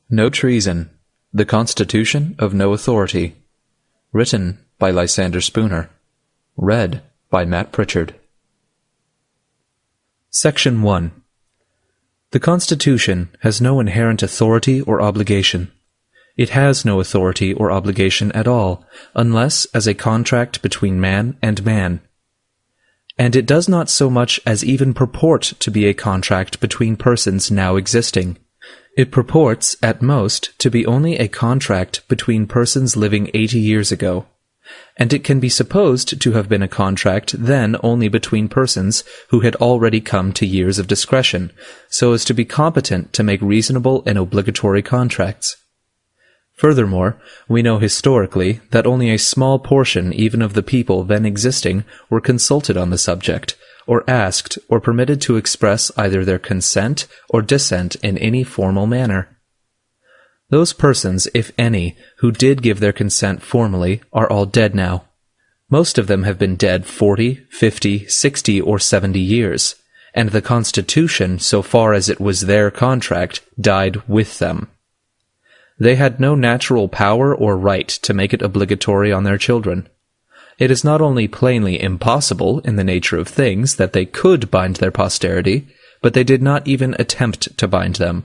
No Treason, The Constitution of No Authority. Written by Lysander Spooner. Read by Matt Pritchard. Section 1. The Constitution has no inherent authority or obligation. It has no authority or obligation at all, unless as a contract between man and man. And it does not so much as even purport to be a contract between persons now existing. It purports, at most, to be only a contract between persons living 80 years ago, and it can be supposed to have been a contract then only between persons who had already come to years of discretion, so as to be competent to make reasonable and obligatory contracts. Furthermore, we know historically that only a small portion even of the people then existing were consulted on the subject, or asked or permitted to express either their consent or dissent in any formal manner. Those persons, if any, who did give their consent formally are all dead now. Most of them have been dead 40, 50, 60, or 70 years, and the Constitution, so far as it was their contract, died with them. They had no natural power or right to make it obligatory on their children. It is not only plainly impossible in the nature of things that they could bind their posterity, but they did not even attempt to bind them.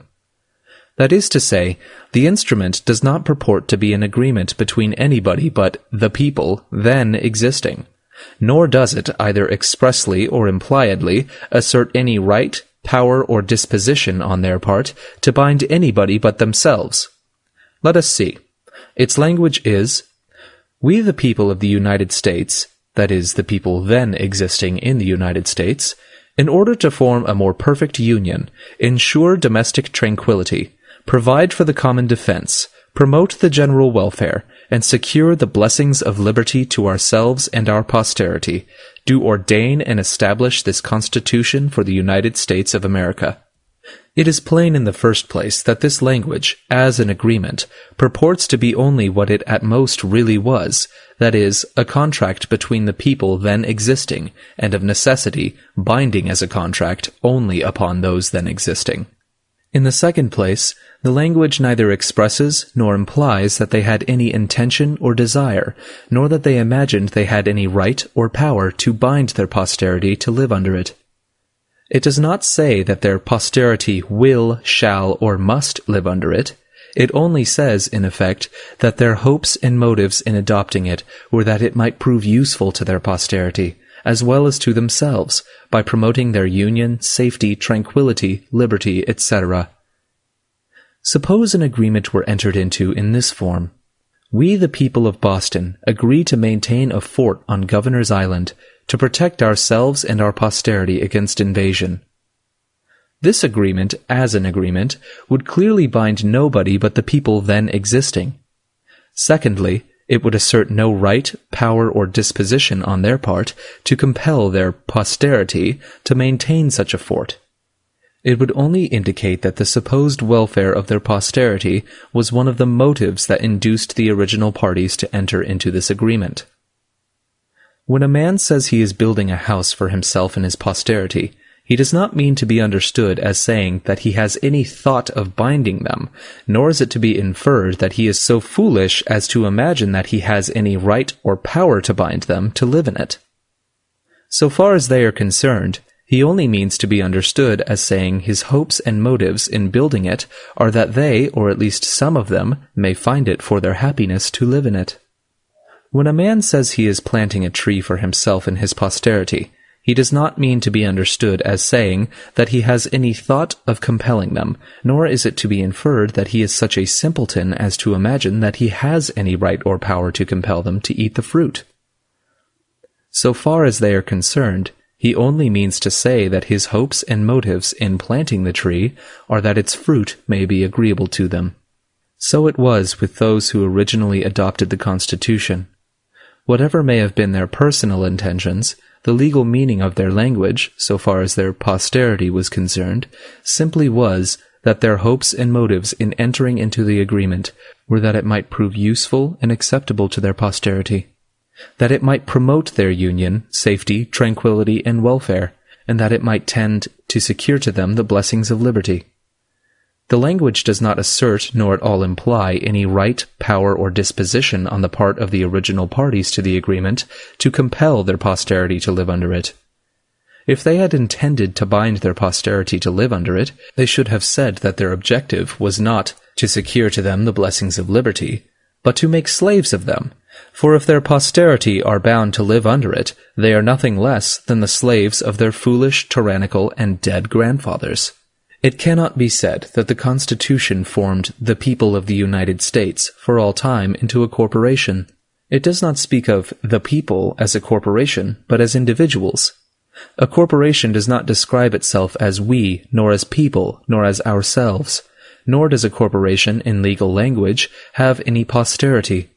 That is to say, the instrument does not purport to be an agreement between anybody but the people then existing, nor does it, either expressly or impliedly, assert any right, power, or disposition on their part to bind anybody but themselves. Let us see. Its language is, "We the people of the United States," that is, the people then existing in the United States, "in order to form a more perfect union, ensure domestic tranquility, provide for the common defense, promote the general welfare, and secure the blessings of liberty to ourselves and our posterity, do ordain and establish this Constitution for the United States of America." It is plain in the first place that this language, as an agreement, purports to be only what it at most really was, that is, a contract between the people then existing, and of necessity binding as a contract only upon those then existing. In the second place, the language neither expresses nor implies that they had any intention or desire, nor that they imagined they had any right or power to bind their posterity to live under it. It does not say that their posterity will, shall, or must live under it. It only says, in effect, that their hopes and motives in adopting it were that it might prove useful to their posterity, as well as to themselves, by promoting their union, safety, tranquility, liberty, etc. Suppose an agreement were entered into in this form. "We, the people of Boston, agree to maintain a fort on Governor's Island, to protect ourselves and our posterity against invasion." This agreement, as an agreement, would clearly bind nobody but the people then existing. Secondly, it would assert no right, power, or disposition on their part to compel their posterity to maintain such a fort. It would only indicate that the supposed welfare of their posterity was one of the motives that induced the original parties to enter into this agreement. When a man says he is building a house for himself and his posterity, he does not mean to be understood as saying that he has any thought of binding them, nor is it to be inferred that he is so foolish as to imagine that he has any right or power to bind them to live in it. So far as they are concerned, he only means to be understood as saying his hopes and motives in building it are that they, or at least some of them, may find it for their happiness to live in it. When a man says he is planting a tree for himself and his posterity, he does not mean to be understood as saying that he has any thought of compelling them, nor is it to be inferred that he is such a simpleton as to imagine that he has any right or power to compel them to eat the fruit. So far as they are concerned, he only means to say that his hopes and motives in planting the tree are that its fruit may be agreeable to them. So it was with those who originally adopted the Constitution. Whatever may have been their personal intentions, the legal meaning of their language, so far as their posterity was concerned, simply was that their hopes and motives in entering into the agreement were that it might prove useful and acceptable to their posterity, that it might promote their union, safety, tranquility, and welfare, and that it might tend to secure to them the blessings of liberty. The language does not assert nor at all imply any right, power, or disposition on the part of the original parties to the agreement to compel their posterity to live under it. If they had intended to bind their posterity to live under it, they should have said that their objective was not to secure to them the blessings of liberty, but to make slaves of them. For if their posterity are bound to live under it, they are nothing less than the slaves of their foolish, tyrannical, and dead grandfathers. It cannot be said that the Constitution formed the people of the United States for all time into a corporation. It does not speak of the people as a corporation, but as individuals. A corporation does not describe itself as we, nor as people, nor as ourselves, nor does a corporation, in legal language, have any posterity.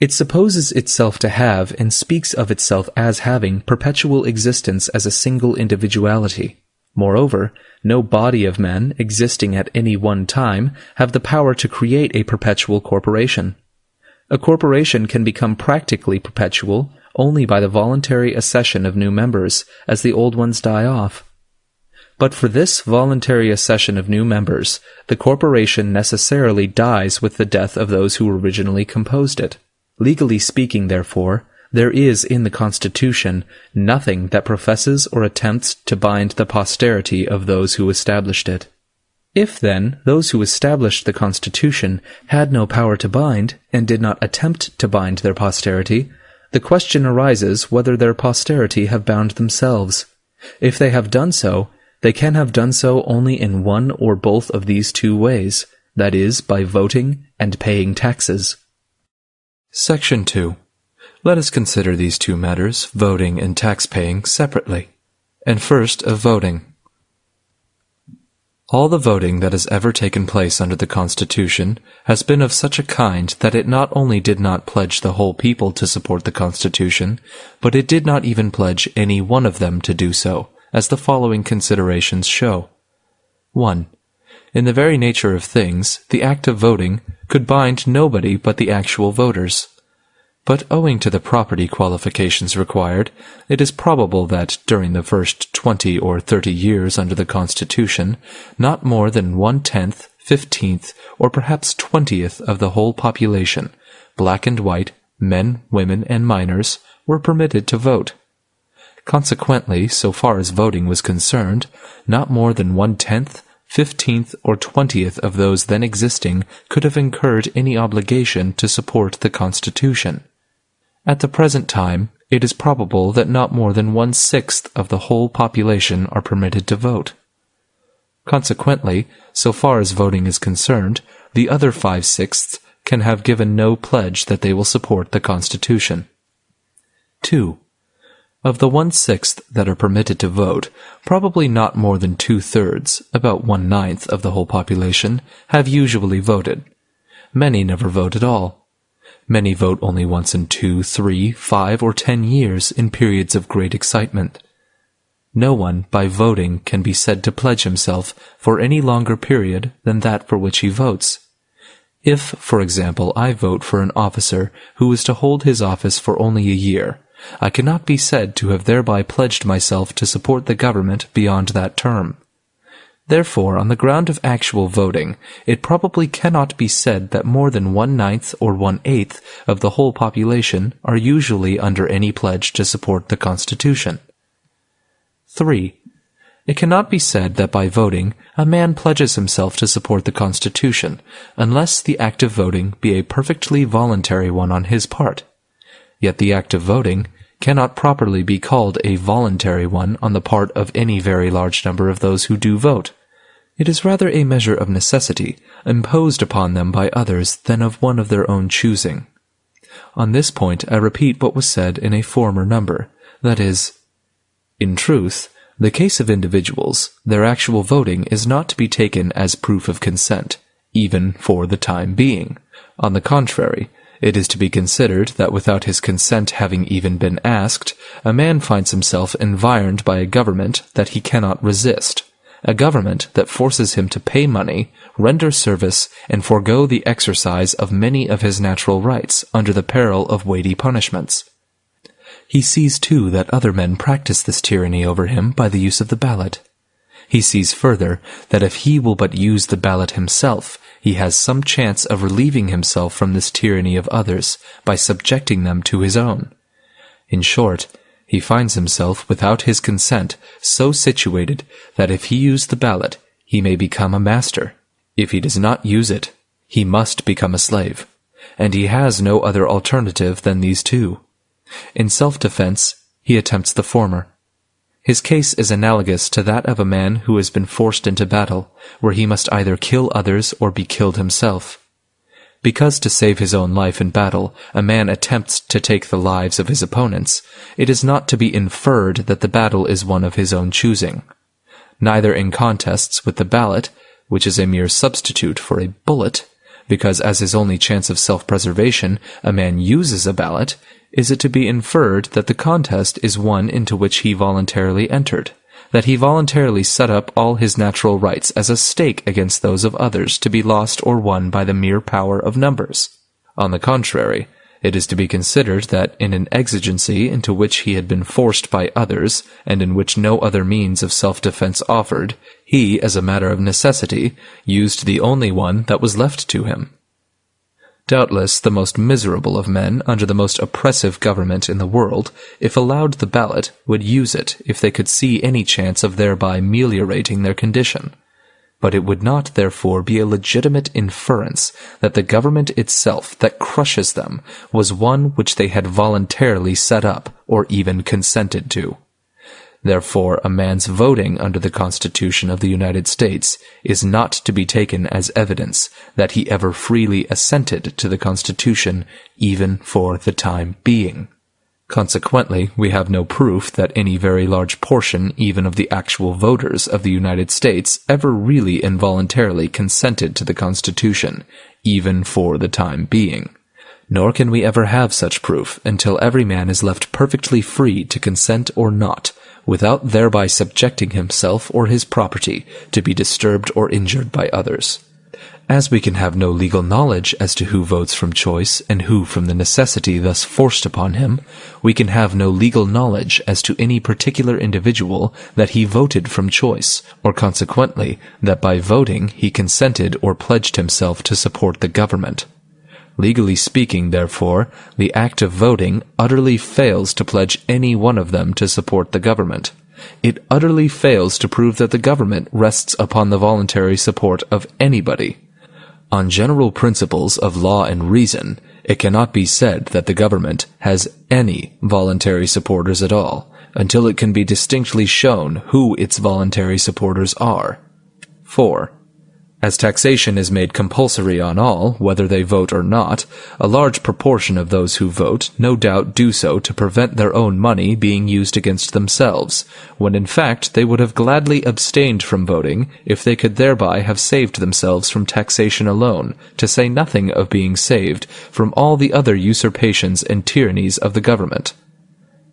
It supposes itself to have and speaks of itself as having perpetual existence as a single individuality. Moreover, no body of men existing at any one time have the power to create a perpetual corporation. A corporation can become practically perpetual only by the voluntary accession of new members as the old ones die off. But for this voluntary accession of new members, the corporation necessarily dies with the death of those who originally composed it. Legally speaking, therefore, there is in the Constitution nothing that professes or attempts to bind the posterity of those who established it. If, then, those who established the Constitution had no power to bind, and did not attempt to bind their posterity, the question arises whether their posterity have bound themselves. If they have done so, they can have done so only in one or both of these two ways, that is, by voting and paying taxes. Section 2. Let us consider these two matters, voting and tax-paying, separately. And first of voting. All the voting that has ever taken place under the Constitution has been of such a kind that it not only did not pledge the whole people to support the Constitution, but it did not even pledge any one of them to do so, as the following considerations show. 1. In the very nature of things, the act of voting could bind nobody but the actual voters. But owing to the property qualifications required, it is probable that during the first 20 or 30 years under the Constitution, not more than 1/10, 15th, or perhaps 20th of the whole population, black and white, men, women, and minors, were permitted to vote. Consequently, so far as voting was concerned, not more than 1/10, 15th, or 20th of those then existing could have incurred any obligation to support the Constitution. At the present time, it is probable that not more than 1/6 of the whole population are permitted to vote. Consequently, so far as voting is concerned, the other 5/6 can have given no pledge that they will support the Constitution. 2. Of the 1/6 that are permitted to vote, probably not more than 2/3, about 1/9 of the whole population, have usually voted. Many never vote at all. Many vote only once in 2, 3, 5, or 10 years in periods of great excitement. No one, by voting, can be said to pledge himself for any longer period than that for which he votes. If, for example, I vote for an officer who is to hold his office for only a year, I cannot be said to have thereby pledged myself to support the government beyond that term. Therefore, on the ground of actual voting, it probably cannot be said that more than 1/9 or 1/8 of the whole population are usually under any pledge to support the Constitution. 3. It cannot be said that by voting a man pledges himself to support the Constitution, unless the act of voting be a perfectly voluntary one on his part. Yet the act of voting cannot properly be called a voluntary one on the part of any very large number of those who do vote. It is rather a measure of necessity, imposed upon them by others than of one of their own choosing. On this point I repeat what was said in a former number, that is, in truth, the case of individuals, their actual voting is not to be taken as proof of consent, even for the time being. On the contrary, it is to be considered that without his consent having even been asked, a man finds himself environed by a government that he cannot resist, a government that forces him to pay money, render service, and forego the exercise of many of his natural rights under the peril of weighty punishments. He sees, too, that other men practice this tyranny over him by the use of the ballot. He sees further that if he will but use the ballot himself, he has some chance of relieving himself from this tyranny of others by subjecting them to his own. In short, he finds himself, without his consent, so situated that if he use the ballot, he may become a master. If he does not use it, he must become a slave, and he has no other alternative than these two. In self-defense, he attempts the former. His case is analogous to that of a man who has been forced into battle, where he must either kill others or be killed himself. Because to save his own life in battle, a man attempts to take the lives of his opponents, it is not to be inferred that the battle is one of his own choosing. Neither in contests with the ballot, which is a mere substitute for a bullet, because as his only chance of self-preservation a man uses a ballot, is it to be inferred that the contest is one into which he voluntarily entered, that he voluntarily set up all his natural rights as a stake against those of others to be lost or won by the mere power of numbers. On the contrary, it is to be considered that in an exigency into which he had been forced by others, and in which no other means of self-defense offered, he, as a matter of necessity, used the only one that was left to him. Doubtless the most miserable of men under the most oppressive government in the world, if allowed the ballot, would use it if they could see any chance of thereby ameliorating their condition. But it would not therefore be a legitimate inference that the government itself that crushes them was one which they had voluntarily set up or even consented to. Therefore, a man's voting under the Constitution of the United States is not to be taken as evidence that he ever freely assented to the Constitution, even for the time being. Consequently, we have no proof that any very large portion even of the actual voters of the United States ever really involuntarily consented to the Constitution, even for the time being. Nor can we ever have such proof until every man is left perfectly free to consent or not, without thereby subjecting himself or his property to be disturbed or injured by others. As we can have no legal knowledge as to who votes from choice and who from the necessity thus forced upon him, we can have no legal knowledge as to any particular individual that he voted from choice, or consequently that by voting he consented or pledged himself to support the government. Legally speaking, therefore, the act of voting utterly fails to pledge any one of them to support the government. It utterly fails to prove that the government rests upon the voluntary support of anybody. On general principles of law and reason, it cannot be said that the government has any voluntary supporters at all, until it can be distinctly shown who its voluntary supporters are. 4. As taxation is made compulsory on all, whether they vote or not, a large proportion of those who vote no doubt do so to prevent their own money being used against themselves, when in fact they would have gladly abstained from voting if they could thereby have saved themselves from taxation alone, to say nothing of being saved from all the other usurpations and tyrannies of the government.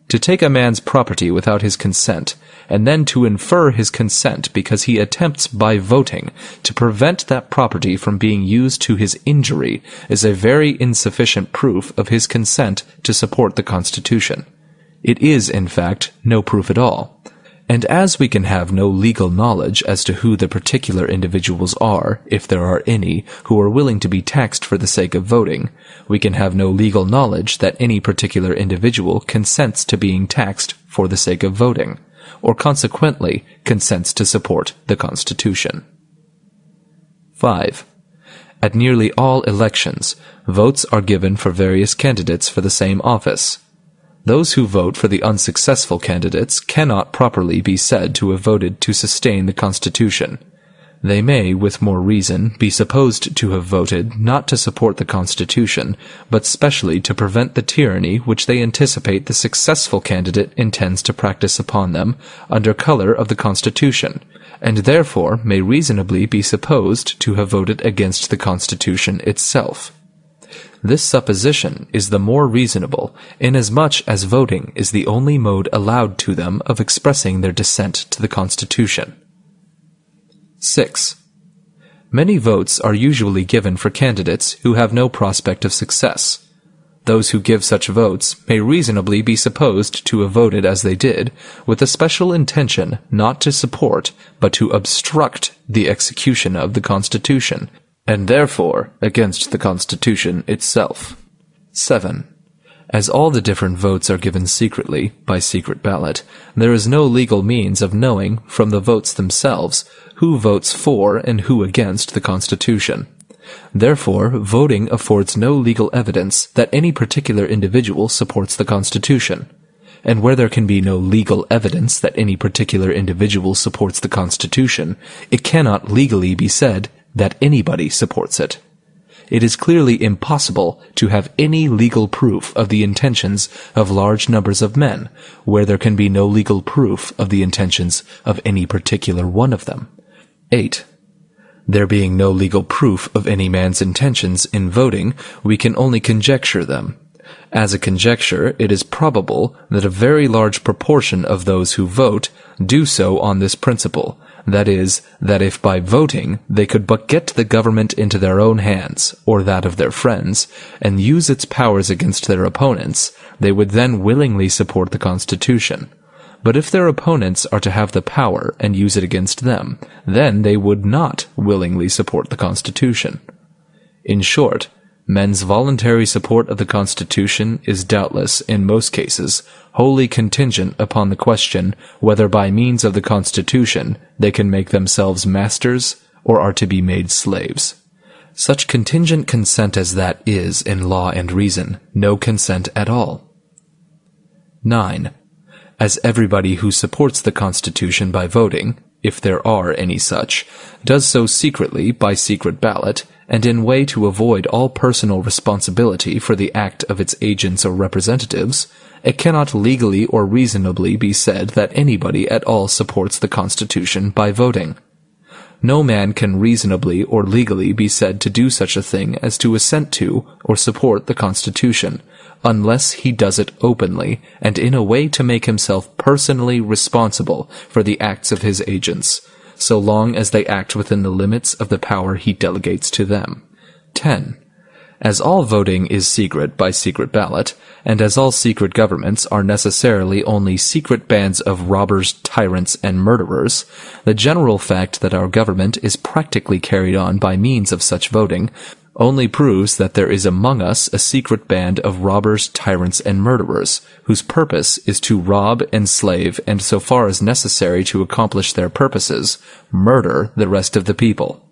To take a man's property without his consent, and then to infer his consent because he attempts by voting to prevent that property from being used to his injury, is a very insufficient proof of his consent to support the Constitution. It is, in fact, no proof at all. And as we can have no legal knowledge as to who the particular individuals are, if there are any, who are willing to be taxed for the sake of voting, we can have no legal knowledge that any particular individual consents to being taxed for the sake of voting, or consequently consents to support the Constitution. 5. At nearly all elections, votes are given for various candidates for the same office. Those who vote for the unsuccessful candidates cannot properly be said to have voted to sustain the Constitution. They may, with more reason, be supposed to have voted not to support the Constitution, but specially to prevent the tyranny which they anticipate the successful candidate intends to practice upon them under color of the Constitution, and therefore may reasonably be supposed to have voted against the Constitution itself. This supposition is the more reasonable, inasmuch as voting is the only mode allowed to them of expressing their dissent to the Constitution. 6. Many votes are usually given for candidates who have no prospect of success. Those who give such votes may reasonably be supposed to have voted as they did, with a special intention not to support, but to obstruct the execution of the Constitution, and therefore against the Constitution itself. 7. As all the different votes are given secretly, by secret ballot, there is no legal means of knowing, from the votes themselves, who votes for and who against the Constitution. Therefore, voting affords no legal evidence that any particular individual supports the Constitution. And where there can be no legal evidence that any particular individual supports the Constitution, it cannot legally be said that anybody supports it. It is clearly impossible to have any legal proof of the intentions of large numbers of men, where there can be no legal proof of the intentions of any particular one of them. 8. There being no legal proof of any man's intentions in voting, we can only conjecture them. As a conjecture, it is probable that a very large proportion of those who vote do so on this principle, that is, that if by voting they could but get the government into their own hands, or that of their friends, and use its powers against their opponents, they would then willingly support the Constitution. But if their opponents are to have the power and use it against them, then they would not willingly support the Constitution. In short, men's voluntary support of the Constitution is doubtless, in most cases, wholly contingent upon the question whether by means of the Constitution they can make themselves masters or are to be made slaves. Such contingent consent as that is, in law and reason, no consent at all. 9. As everybody who supports the Constitution by voting, if there are any such, does so secretly by secret ballot, and in way to avoid all personal responsibility for the act of its agents or representatives, it cannot legally or reasonably be said that anybody at all supports the Constitution by voting. No man can reasonably or legally be said to do such a thing as to assent to or support the Constitution, unless he does it openly and in a way to make himself personally responsible for the acts of his agents, so long as they act within the limits of the power he delegates to them. 10. As all voting is secret by secret ballot, and as all secret governments are necessarily only secret bands of robbers, tyrants, and murderers, the general fact that our government is practically carried on by means of such voting only proves that there is among us a secret band of robbers, tyrants, and murderers, whose purpose is to rob, enslave, and so far as necessary to accomplish their purposes, murder the rest of the people.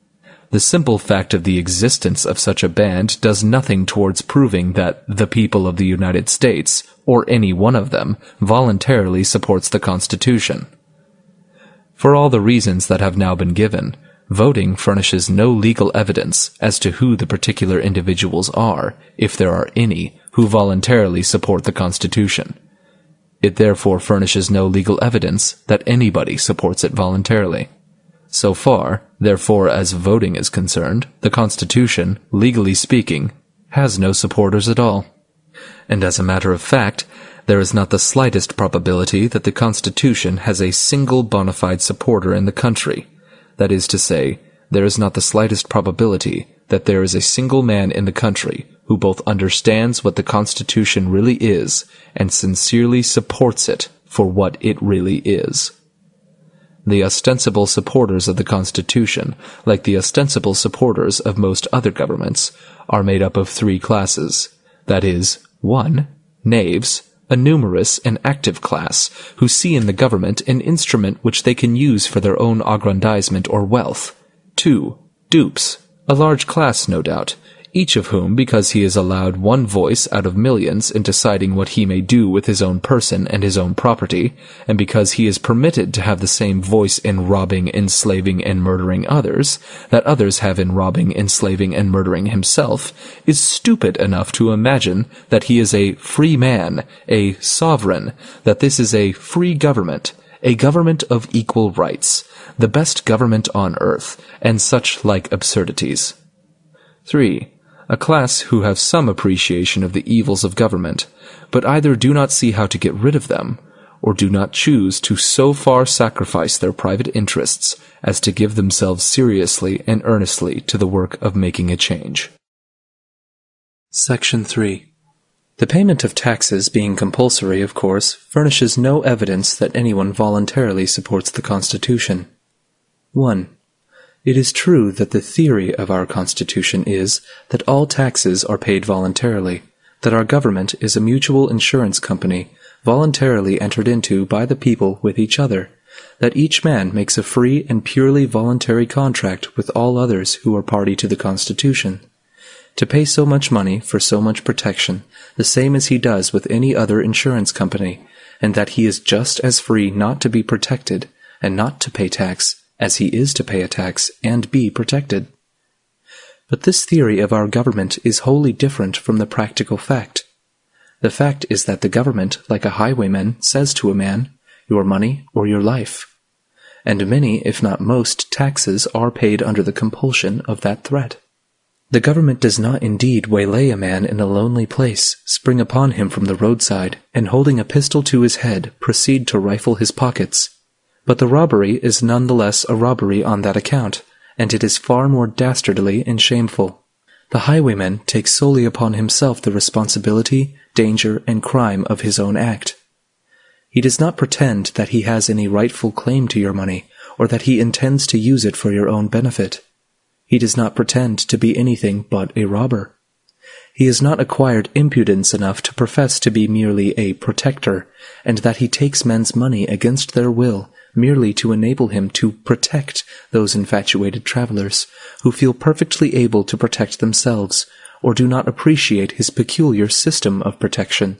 The simple fact of the existence of such a band does nothing towards proving that the people of the United States, or any one of them, voluntarily supports the Constitution. For all the reasons that have now been given, voting furnishes no legal evidence as to who the particular individuals are, if there are any, who voluntarily support the Constitution. It therefore furnishes no legal evidence that anybody supports it voluntarily. So far, therefore, as voting is concerned, the Constitution, legally speaking, has no supporters at all. And as a matter of fact, there is not the slightest probability that the Constitution has a single bona fide supporter in the country. That is to say, there is not the slightest probability that there is a single man in the country who both understands what the Constitution really is and sincerely supports it for what it really is. The ostensible supporters of the Constitution, like the ostensible supporters of most other governments, are made up of three classes. That is, 1. Knaves, a numerous and active class, who see in the government an instrument which they can use for their own aggrandizement or wealth. 2. Dupes, a large class, no doubt, each of whom, because he is allowed one voice out of millions in deciding what he may do with his own person and his own property, and because he is permitted to have the same voice in robbing, enslaving, and murdering others, that others have in robbing, enslaving, and murdering himself, is stupid enough to imagine that he is a free man, a sovereign, that this is a free government, a government of equal rights, the best government on earth, and such like absurdities. 3. A class who have some appreciation of the evils of government, but either do not see how to get rid of them, or do not choose to so far sacrifice their private interests as to give themselves seriously and earnestly to the work of making a change. Section 3. The payment of taxes being compulsory, of course, furnishes no evidence that anyone voluntarily supports the Constitution. 1. It is true that the theory of our Constitution is that all taxes are paid voluntarily, that our government is a mutual insurance company voluntarily entered into by the people with each other, that each man makes a free and purely voluntary contract with all others who are party to the Constitution, to pay so much money for so much protection, the same as he does with any other insurance company, and that he is just as free not to be protected and not to pay tax as he is to pay a tax and be protected. But this theory of our government is wholly different from the practical fact. The fact is that the government, like a highwayman, says to a man, your money or your life. And many, if not most, taxes are paid under the compulsion of that threat. The government does not indeed waylay a man in a lonely place, spring upon him from the roadside, and holding a pistol to his head, proceed to rifle his pockets. But the robbery is none the less a robbery on that account, and it is far more dastardly and shameful. The highwayman takes solely upon himself the responsibility, danger, and crime of his own act. He does not pretend that he has any rightful claim to your money, or that he intends to use it for your own benefit. He does not pretend to be anything but a robber. He has not acquired impudence enough to profess to be merely a protector, and that he takes men's money against their will, merely to enable him to protect those infatuated travelers, who feel perfectly able to protect themselves, or do not appreciate his peculiar system of protection.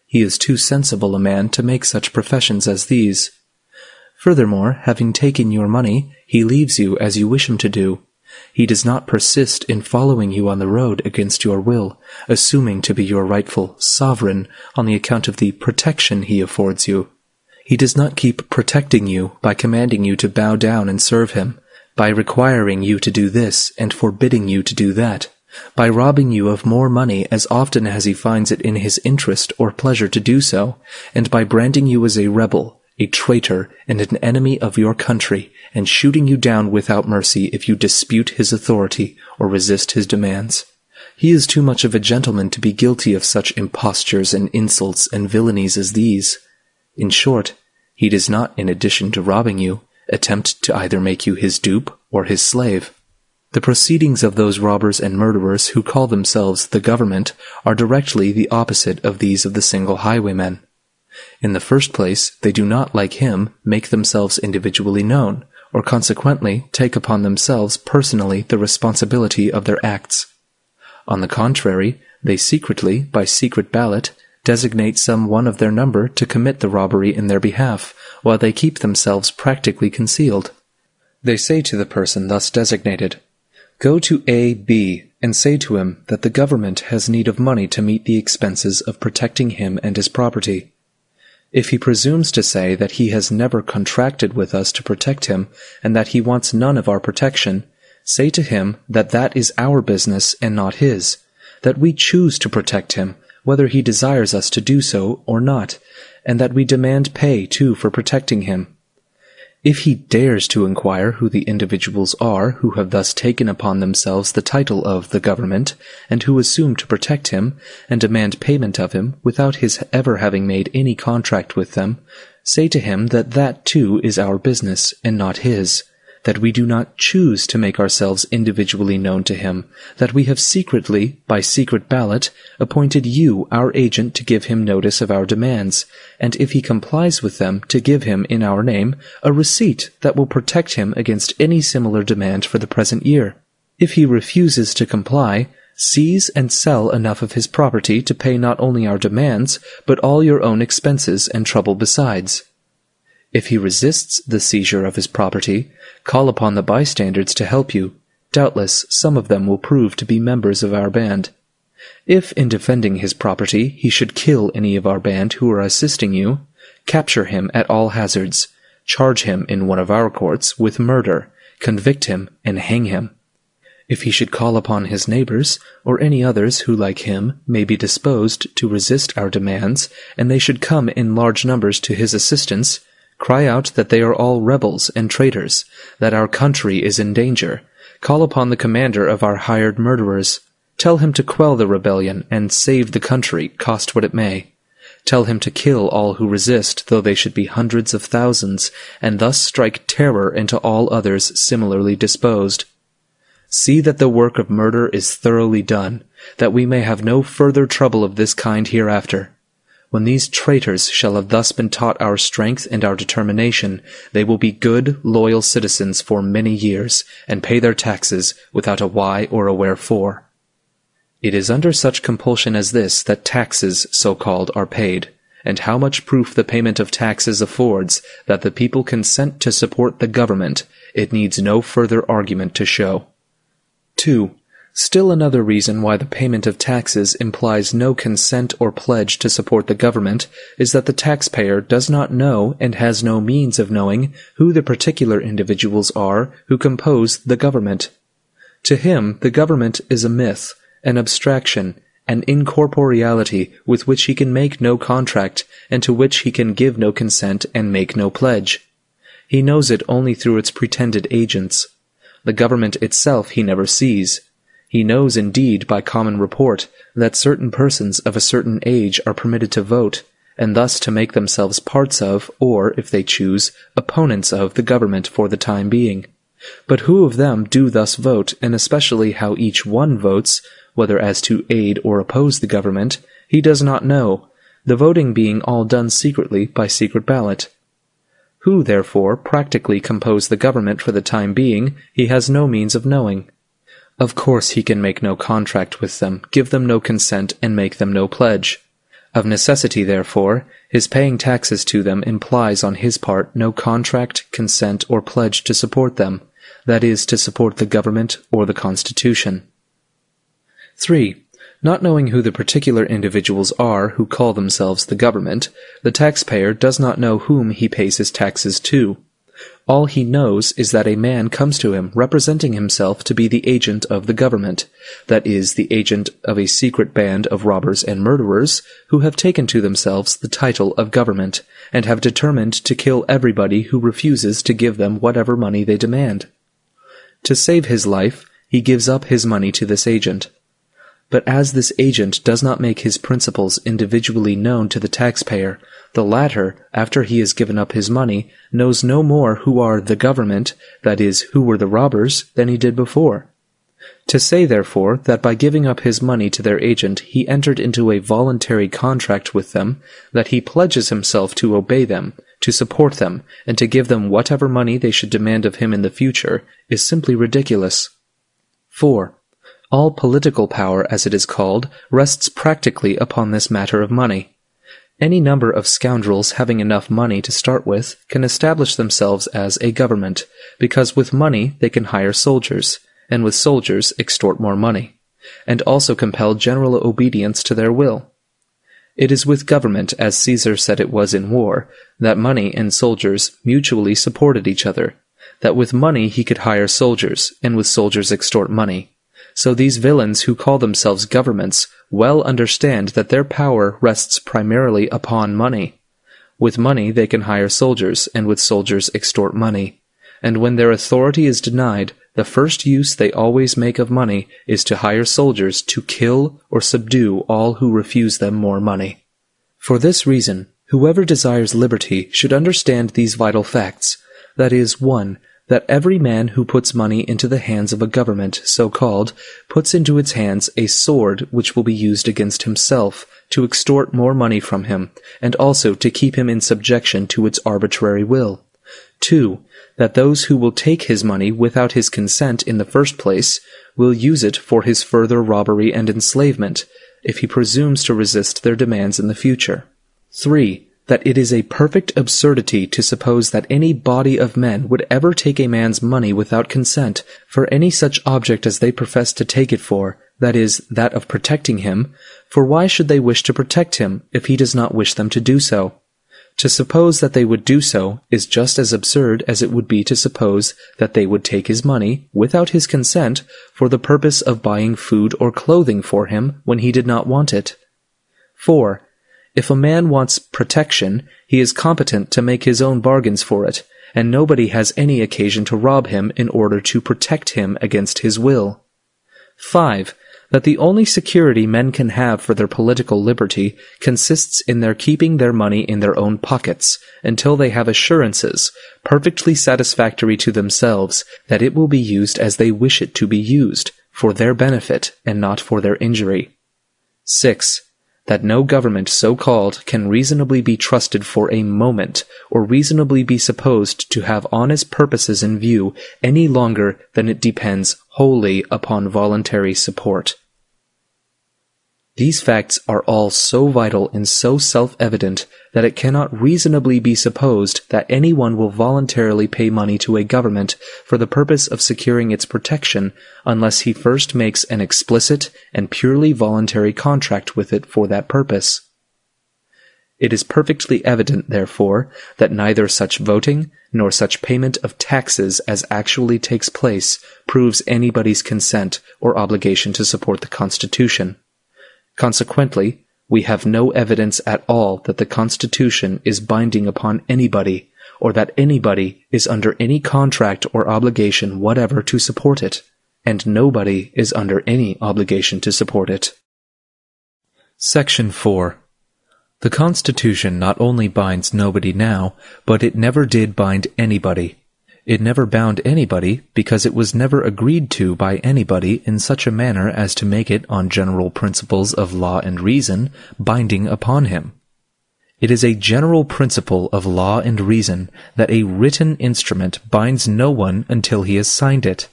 He is too sensible a man to make such professions as these. Furthermore, having taken your money, he leaves you as you wish him to do. He does not persist in following you on the road against your will, assuming to be your rightful sovereign on the account of the protection he affords you. He does not keep protecting you by commanding you to bow down and serve him, by requiring you to do this and forbidding you to do that, by robbing you of more money as often as he finds it in his interest or pleasure to do so, and by branding you as a rebel, a traitor, and an enemy of your country, and shooting you down without mercy if you dispute his authority or resist his demands. He is too much of a gentleman to be guilty of such impostures and insults and villainies as these. In short, he does not, in addition to robbing you, attempt to either make you his dupe or his slave. The proceedings of those robbers and murderers who call themselves the government are directly the opposite of these of the single highwayman. In the first place, they do not, like him, make themselves individually known, or consequently take upon themselves personally the responsibility of their acts. On the contrary, they secretly, by secret ballot, designate some one of their number to commit the robbery in their behalf, while they keep themselves practically concealed. They say to the person thus designated, "Go to A. B. and say to him that the government has need of money to meet the expenses of protecting him and his property. If he presumes to say that he has never contracted with us to protect him, and that he wants none of our protection, say to him that that is our business and not his, that we choose to protect him, whether he desires us to do so or not, and that we demand pay, too, for protecting him. If he dares to inquire who the individuals are who have thus taken upon themselves the title of the government, and who assume to protect him, and demand payment of him, without his ever having made any contract with them, say to him that that too is our business, and not his, that we do not choose to make ourselves individually known to him, that we have secretly, by secret ballot, appointed you our agent to give him notice of our demands, and if he complies with them, to give him, in our name, a receipt that will protect him against any similar demand for the present year. If he refuses to comply, seize and sell enough of his property to pay not only our demands, but all your own expenses and trouble besides. If he resists the seizure of his property, call upon the bystanders to help you. Doubtless some of them will prove to be members of our band. If, in defending his property, he should kill any of our band who are assisting you, capture him at all hazards, charge him in one of our courts with murder, convict him, and hang him. If he should call upon his neighbors, or any others who, like him, may be disposed to resist our demands, and they should come in large numbers to his assistance, cry out that they are all rebels and traitors, that our country is in danger, call upon the commander of our hired murderers, Tell him to quell the rebellion and save the country, cost what it may. Tell him to kill all who resist, though they should be hundreds of thousands, and thus strike terror into all others similarly disposed. See that the work of murder is thoroughly done, that we may have no further trouble of this kind hereafter. When these traitors shall have thus been taught our strength and our determination, they will be good, loyal citizens for many years, and pay their taxes without a why or a wherefore. It is under such compulsion as this that taxes, so-called, are paid, and how much proof the payment of taxes affords that the people consent to support the government, it needs no further argument to show. 2. Still another reason why the payment of taxes implies no consent or pledge to support the government is that the taxpayer does not know and has no means of knowing who the particular individuals are who compose the government. To him, the government is a myth, an abstraction, an incorporeality with which he can make no contract, and to which he can give no consent and make no pledge. He knows it only through its pretended agents. The government itself he never sees. He knows indeed by common report that certain persons of a certain age are permitted to vote, and thus to make themselves parts of, or, if they choose, opponents of the government for the time being. But who of them do thus vote, and especially how each one votes, whether as to aid or oppose the government, he does not know, the voting being all done secretly by secret ballot. Who, therefore, practically compose the government for the time being, he has no means of knowing. Of course he can make no contract with them, give them no consent, and make them no pledge. Of necessity, therefore, his paying taxes to them implies on his part no contract, consent, or pledge to support them, that is, to support the government or the Constitution. 3. Not knowing who the particular individuals are who call themselves the government, the taxpayer does not know whom he pays his taxes to. All he knows is that a man comes to him representing himself to be the agent of the government, that is, the agent of a secret band of robbers and murderers who have taken to themselves the title of government, and have determined to kill everybody who refuses to give them whatever money they demand. To save his life, he gives up his money to this agent. But as this agent does not make his principles individually known to the taxpayer, the latter, after he has given up his money, knows no more who are the government, that is, who were the robbers, than he did before. To say, therefore, that by giving up his money to their agent he entered into a voluntary contract with them, that he pledges himself to obey them, to support them, and to give them whatever money they should demand of him in the future, is simply ridiculous. 4. All political power, as it is called, rests practically upon this matter of money. Any number of scoundrels having enough money to start with can establish themselves as a government, because with money they can hire soldiers, and with soldiers extort more money, and also compel general obedience to their will. It is with government, as Caesar said it was in war, that money and soldiers mutually supported each other, that with money he could hire soldiers, and with soldiers extort money. So these villains who call themselves governments well understand that their power rests primarily upon money. With money they can hire soldiers, and with soldiers extort money. And when their authority is denied, the first use they always make of money is to hire soldiers to kill or subdue all who refuse them more money. For this reason, whoever desires liberty should understand these vital facts, that is, 1. That every man who puts money into the hands of a government, so-called, puts into its hands a sword which will be used against himself, to extort more money from him, and also to keep him in subjection to its arbitrary will. 2. That those who will take his money without his consent in the first place will use it for his further robbery and enslavement, if he presumes to resist their demands in the future. 3. That it is a perfect absurdity to suppose that any body of men would ever take a man's money without consent for any such object as they profess to take it for, that is, that of protecting him, for why should they wish to protect him if he does not wish them to do so? To suppose that they would do so is just as absurd as it would be to suppose that they would take his money, without his consent, for the purpose of buying food or clothing for him when he did not want it. 4. If a man wants protection, he is competent to make his own bargains for it, and nobody has any occasion to rob him in order to protect him against his will. 5. that the only security men can have for their political liberty consists in their keeping their money in their own pockets until they have assurances, perfectly satisfactory to themselves, that it will be used as they wish it to be used, for their benefit and not for their injury. 6. That no government so-called can reasonably be trusted for a moment, or reasonably be supposed to have honest purposes in view any longer than it depends wholly upon voluntary support. These facts are all so vital and so self-evident that it cannot reasonably be supposed that anyone will voluntarily pay money to a government for the purpose of securing its protection unless he first makes an explicit and purely voluntary contract with it for that purpose. It is perfectly evident, therefore, that neither such voting nor such payment of taxes as actually takes place proves anybody's consent or obligation to support the Constitution. Consequently, we have no evidence at all that the Constitution is binding upon anybody, or that anybody is under any contract or obligation whatever to support it, and nobody is under any obligation to support it. Section 4. The Constitution not only binds nobody now, but it never did bind anybody. It never bound anybody because it was never agreed to by anybody in such a manner as to make it, on general principles of law and reason, binding upon him. It is a general principle of law and reason that a written instrument binds no one until he has signed it.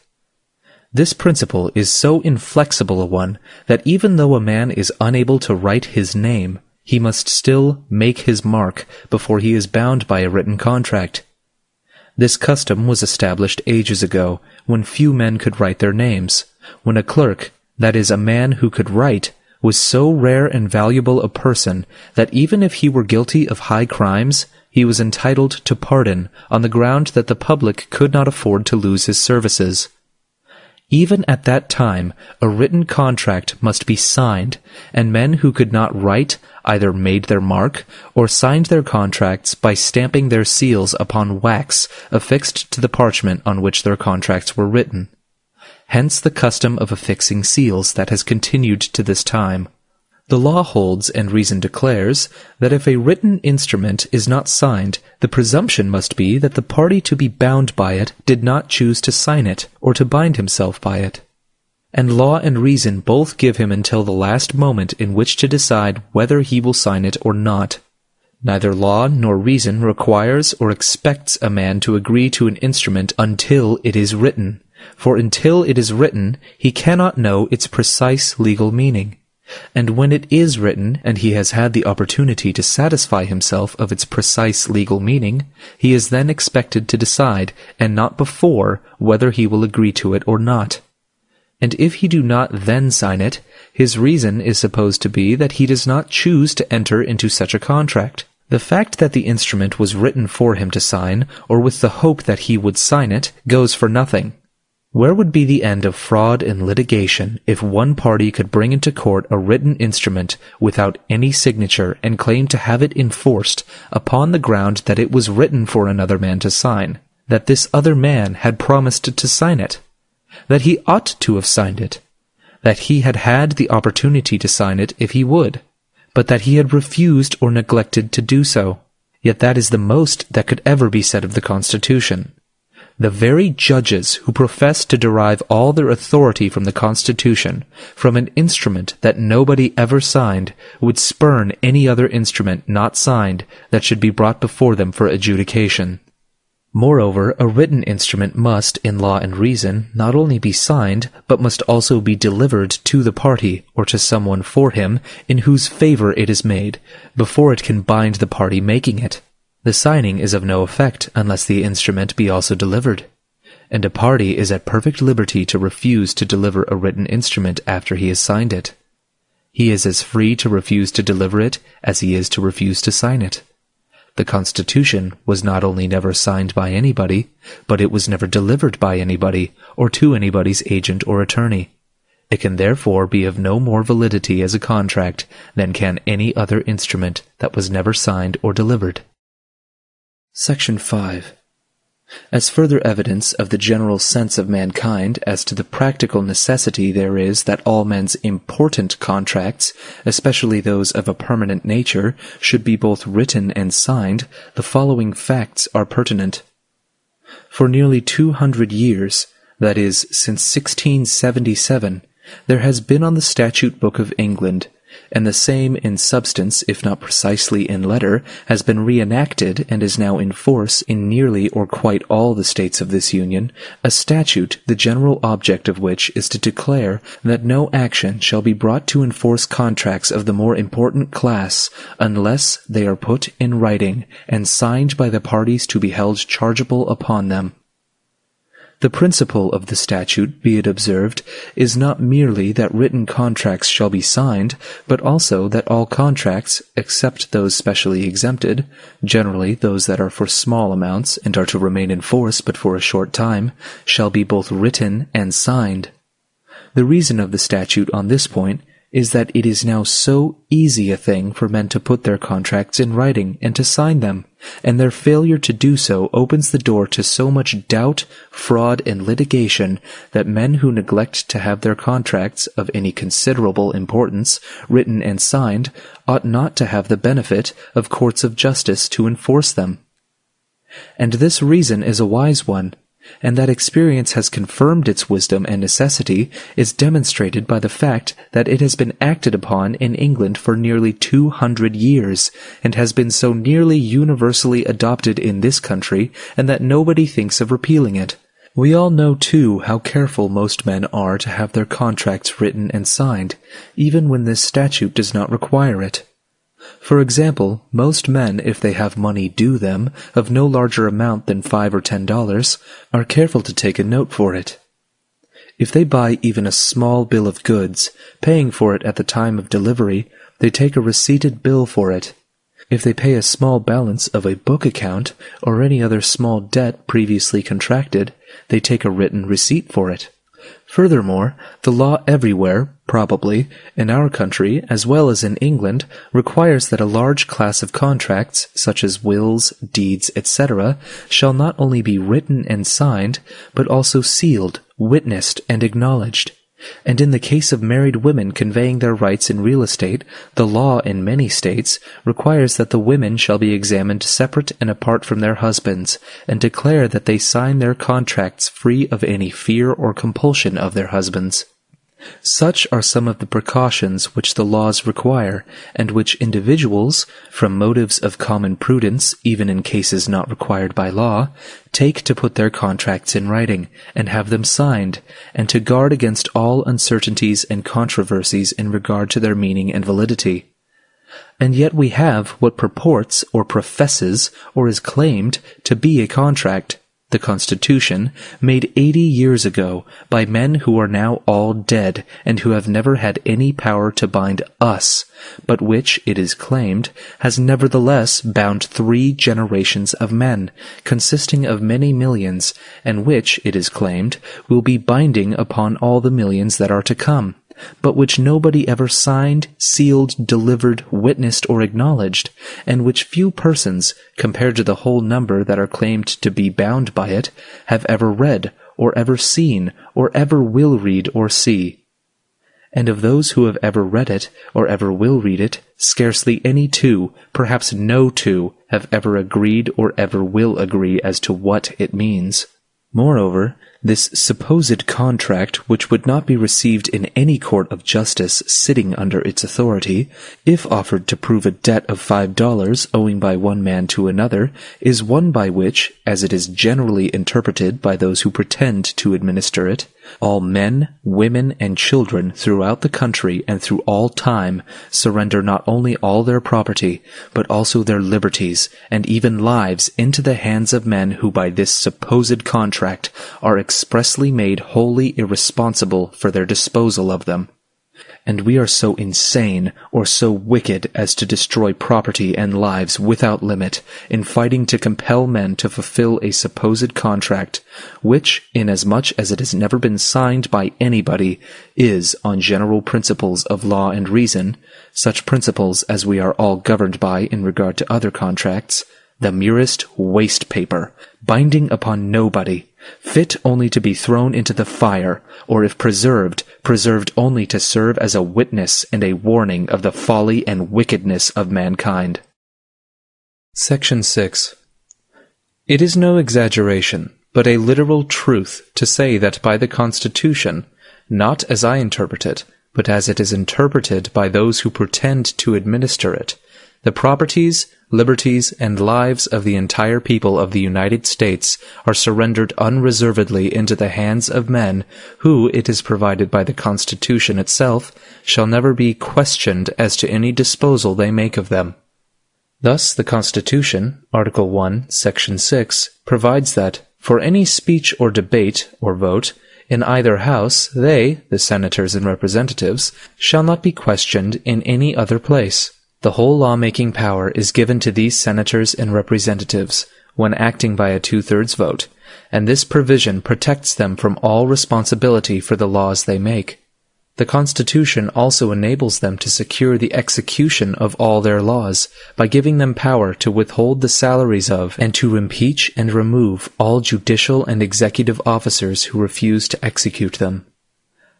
This principle is so inflexible a one that even though a man is unable to write his name, he must still make his mark before he is bound by a written contract. This custom was established ages ago, when few men could write their names, when a clerk, that is, a man who could write, was so rare and valuable a person that even if he were guilty of high crimes, he was entitled to pardon on the ground that the public could not afford to lose his services. Even at that time, a written contract must be signed, and men who could not write either made their mark or signed their contracts by stamping their seals upon wax affixed to the parchment on which their contracts were written. Hence the custom of affixing seals that has continued to this time. The law holds, and reason declares, that if a written instrument is not signed, the presumption must be that the party to be bound by it did not choose to sign it, or to bind himself by it. And law and reason both give him until the last moment in which to decide whether he will sign it or not. Neither law nor reason requires or expects a man to agree to an instrument until it is written, for until it is written, he cannot know its precise legal meaning. And when it is written, and he has had the opportunity to satisfy himself of its precise legal meaning, he is then expected to decide, and not before, whether he will agree to it or not. And if he do not then sign it, his reason is supposed to be that he does not choose to enter into such a contract. The fact that the instrument was written for him to sign, or with the hope that he would sign it, goes for nothing. Where would be the end of fraud and litigation if one party could bring into court a written instrument without any signature and claim to have it enforced upon the ground that it was written for another man to sign, that this other man had promised to sign it, that he ought to have signed it, that he had had the opportunity to sign it if he would, but that he had refused or neglected to do so? Yet that is the most that could ever be said of the Constitution. The very judges who profess to derive all their authority from the Constitution, from an instrument that nobody ever signed, would spurn any other instrument not signed that should be brought before them for adjudication. Moreover, a written instrument must, in law and reason, not only be signed, but must also be delivered to the party, or to someone for him, in whose favor it is made, before it can bind the party making it. The signing is of no effect unless the instrument be also delivered, and a party is at perfect liberty to refuse to deliver a written instrument after he has signed it. He is as free to refuse to deliver it as he is to refuse to sign it. The Constitution was not only never signed by anybody, but it was never delivered by anybody, or to anybody's agent or attorney. It can therefore be of no more validity as a contract than can any other instrument that was never signed or delivered. Section 5. As further evidence of the general sense of mankind as to the practical necessity there is that all men's important contracts, especially those of a permanent nature, should be both written and signed, the following facts are pertinent. For nearly 200 years, that is, since 1677, there has been on the Statute Book of England, and the same in substance, if not precisely in letter, has been reenacted and is now in force in nearly or quite all the states of this Union, a statute the general object of which is to declare that no action shall be brought to enforce contracts of the more important class unless they are put in writing and signed by the parties to be held chargeable upon them. The principle of the statute, be it observed, is not merely that written contracts shall be signed, but also that all contracts, except those specially exempted, generally those that are for small amounts and are to remain in force but for a short time, shall be both written and signed. The reason of the statute on this point is that it is now so easy a thing for men to put their contracts in writing and to sign them, and their failure to do so opens the door to so much doubt, fraud, and litigation that men who neglect to have their contracts of any considerable importance written and signed ought not to have the benefit of courts of justice to enforce them. And this reason is a wise one, and that experience has confirmed its wisdom and necessity is demonstrated by the fact that it has been acted upon in England for nearly 200 years, and has been so nearly universally adopted in this country, and that nobody thinks of repealing it. We all know, too, how careful most men are to have their contracts written and signed, even when this statute does not require it. For example, most men, if they have money due them, of no larger amount than $5 or $10, are careful to take a note for it. If they buy even a small bill of goods, paying for it at the time of delivery, they take a receipted bill for it. If they pay a small balance of a book account, or any other small debt previously contracted, they take a written receipt for it. Furthermore, the law everywhere, probably, in our country as well as in England, requires that a large class of contracts, such as wills, deeds, etc., shall not only be written and signed, but also sealed, witnessed, and acknowledged. And in the case of married women conveying their rights in real estate, the law in many states requires that the women shall be examined separate and apart from their husbands, and declare that they sign their contracts free of any fear or compulsion of their husbands. Such are some of the precautions which the laws require, and which individuals, from motives of common prudence, even in cases not required by law, take to put their contracts in writing, and have them signed, and to guard against all uncertainties and controversies in regard to their meaning and validity. And yet we have what purports, or professes, or is claimed to be a contract, the Constitution, made 80 years ago by men who are now all dead and who have never had any power to bind us, but which, it is claimed, has nevertheless bound 3 generations of men, consisting of many millions, and which, it is claimed, will be binding upon all the millions that are to come, but which nobody ever signed, sealed, delivered, witnessed, or acknowledged, and which few persons, compared to the whole number that are claimed to be bound by it, have ever read, or ever seen, or ever will read or see. And of those who have ever read it, or ever will read it, scarcely any 2, perhaps no 2, have ever agreed or ever will agree as to what it means. Moreover, this supposed contract, which would not be received in any court of justice sitting under its authority, if offered to prove a debt of $5 owing by one man to another, is one by which, as it is generally interpreted by those who pretend to administer it, all men, women, and children throughout the country and through all time surrender not only all their property, but also their liberties, and even lives into the hands of men who by this supposed contract are expressly made wholly irresponsible for their disposal of them. And we are so insane or so wicked as to destroy property and lives without limit in fighting to compel men to fulfill a supposed contract, which, inasmuch as it has never been signed by anybody, is, on general principles of law and reason, such principles as we are all governed by in regard to other contracts, the merest waste paper, binding upon nobody, fit only to be thrown into the fire, or if preserved, preserved only to serve as a witness and a warning of the folly and wickedness of mankind. Section 6. It is no exaggeration, but a literal truth to say that by the Constitution, not as I interpret it, but as it is interpreted by those who pretend to administer it, the properties, liberties, and lives of the entire people of the United States are surrendered unreservedly into the hands of men who, it is provided by the Constitution itself, shall never be questioned as to any disposal they make of them. Thus the Constitution, Article 1, Section 6, provides that, for any speech or debate or vote, in either house, they, the senators and representatives, shall not be questioned in any other place. The whole lawmaking power is given to these senators and representatives when acting by a 2/3 vote, and this provision protects them from all responsibility for the laws they make. The Constitution also enables them to secure the execution of all their laws by giving them power to withhold the salaries of and to impeach and remove all judicial and executive officers who refuse to execute them.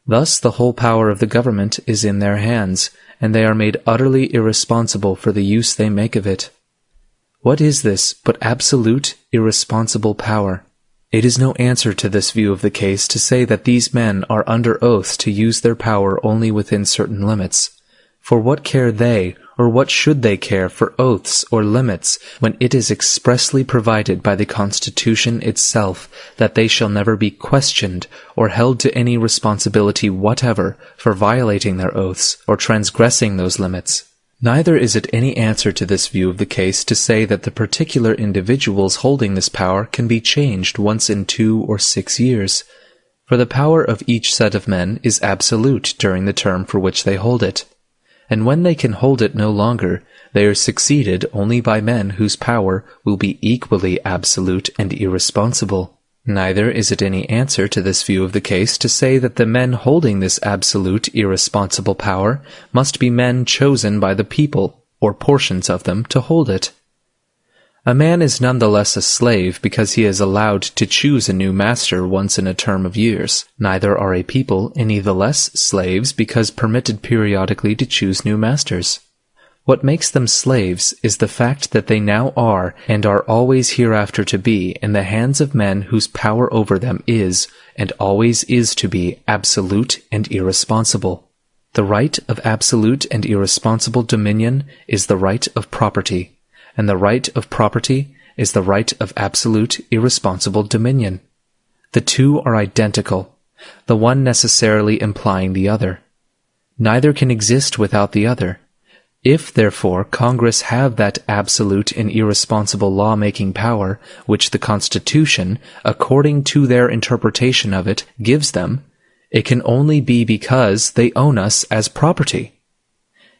Thus the whole power of the government is in their hands, and they are made utterly irresponsible for the use they make of it. What is this but absolute, irresponsible power? It is no answer to this view of the case to say that these men are under oath to use their power only within certain limits. For what care they, or what should they care for oaths or limits, when it is expressly provided by the Constitution itself that they shall never be questioned or held to any responsibility whatever for violating their oaths or transgressing those limits? Neither is it any answer to this view of the case to say that the particular individuals holding this power can be changed once in 2 or 6 years, for the power of each set of men is absolute during the term for which they hold it, and when they can hold it no longer, they are succeeded only by men whose power will be equally absolute and irresponsible. Neither is it any answer to this view of the case to say that the men holding this absolute, irresponsible power must be men chosen by the people, or portions of them, to hold it. A man is none the less a slave because he is allowed to choose a new master once in a term of years. Neither are a people any the less slaves because permitted periodically to choose new masters. What makes them slaves is the fact that they now are and are always hereafter to be in the hands of men whose power over them is, and always is to be, absolute and irresponsible. The right of absolute and irresponsible dominion is the right of property, and the right of property is the right of absolute, irresponsible dominion. The two are identical, the one necessarily implying the other. Neither can exist without the other. If, therefore, Congress have that absolute and irresponsible law-making power which the Constitution, according to their interpretation of it, gives them, it can only be because they own us as property.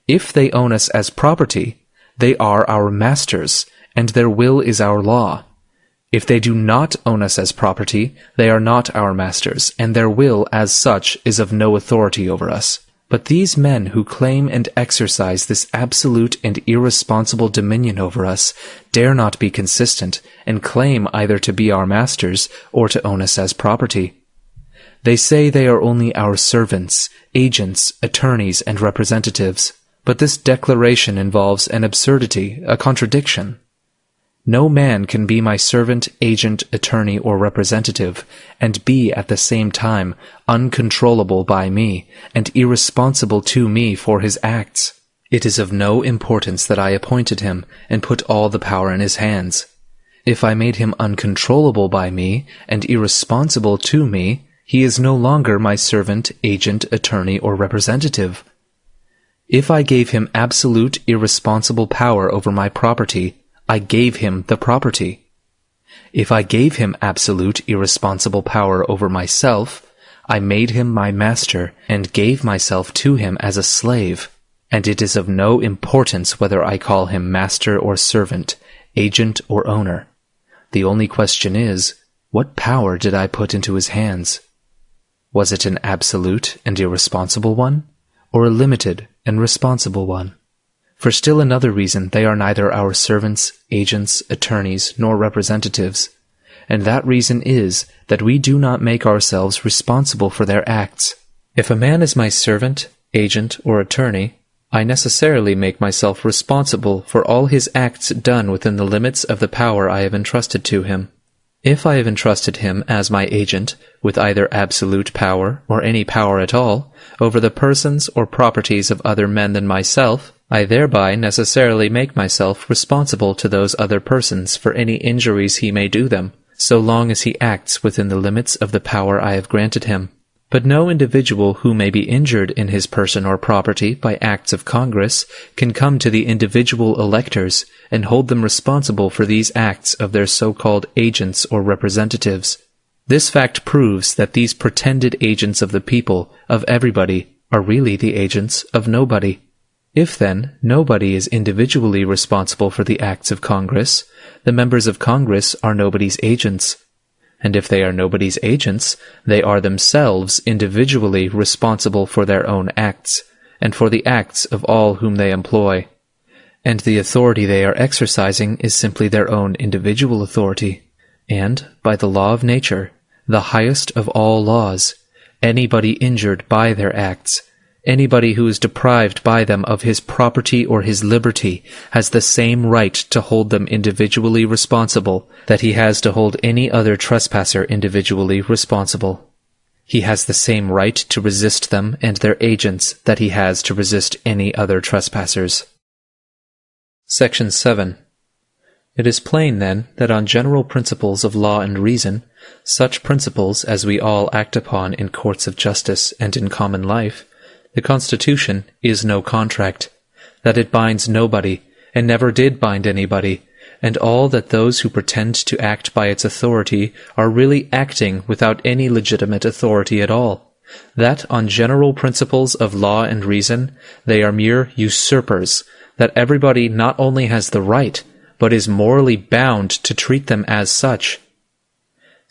If they own us as property, they are our masters, and their will is our law. If they do not own us as property, they are not our masters, and their will, as such, is of no authority over us. But these men who claim and exercise this absolute and irresponsible dominion over us dare not be consistent and claim either to be our masters or to own us as property. They say they are only our servants, agents, attorneys, and representatives, but this declaration involves an absurdity, a contradiction. No man can be my servant, agent, attorney, or representative, and be at the same time uncontrollable by me, and irresponsible to me for his acts. It is of no importance that I appointed him, and put all the power in his hands. If I made him uncontrollable by me, and irresponsible to me, he is no longer my servant, agent, attorney, or representative. If I gave him absolute, irresponsible power over my property, I gave him the property. If I gave him absolute, irresponsible power over myself, I made him my master, and gave myself to him as a slave. And it is of no importance whether I call him master or servant, agent or owner. The only question is, what power did I put into his hands? Was it an absolute and irresponsible one, or a limited and responsible one? For still another reason, they are neither our servants, agents, attorneys, nor representatives. And that reason is that we do not make ourselves responsible for their acts. If a man is my servant, agent, or attorney, I necessarily make myself responsible for all his acts done within the limits of the power I have entrusted to him. If I have entrusted him as my agent with either absolute power or any power at all over the persons or properties of other men than myself, I thereby necessarily make myself responsible to those other persons for any injuries he may do them, so long as he acts within the limits of the power I have granted him. But no individual who may be injured in his person or property by acts of Congress can come to the individual electors and hold them responsible for these acts of their so-called agents or representatives. This fact proves that these pretended agents of the people, of everybody, are really the agents of nobody. If, then, nobody is individually responsible for the acts of Congress, the members of Congress are nobody's agents. And if they are nobody's agents, they are themselves individually responsible for their own acts, and for the acts of all whom they employ. And the authority they are exercising is simply their own individual authority. And, by the law of nature, the highest of all laws, anybody injured by their acts, anybody who is deprived by them of his property or his liberty, has the same right to hold them individually responsible that he has to hold any other trespasser individually responsible. He has the same right to resist them and their agents that he has to resist any other trespassers. Section 7. It is plain, then, that on general principles of law and reason, such principles as we all act upon in courts of justice and in common life, the Constitution is no contract, that it binds nobody, and never did bind anybody, and all that those who pretend to act by its authority are really acting without any legitimate authority at all, that on general principles of law and reason they are mere usurpers, that everybody not only has the right, but is morally bound to treat them as such.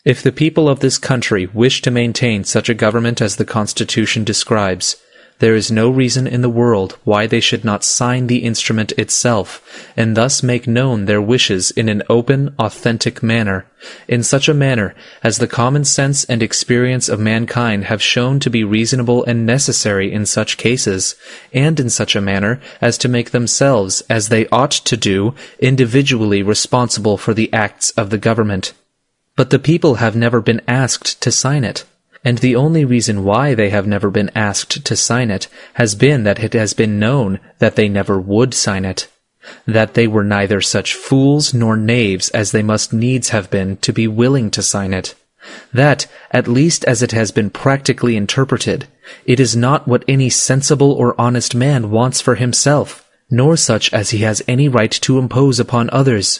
If the people of this country wish to maintain such a government as the Constitution describes, there is no reason in the world why they should not sign the instrument itself, and thus make known their wishes in an open, authentic manner, in such a manner as the common sense and experience of mankind have shown to be reasonable and necessary in such cases, and in such a manner as to make themselves, as they ought to do, individually responsible for the acts of the government. But the people have never been asked to sign it. And the only reason why they have never been asked to sign it has been that it has been known that they never would sign it, that they were neither such fools nor knaves as they must needs have been to be willing to sign it, that, at least as it has been practically interpreted, it is not what any sensible or honest man wants for himself, nor such as he has any right to impose upon others.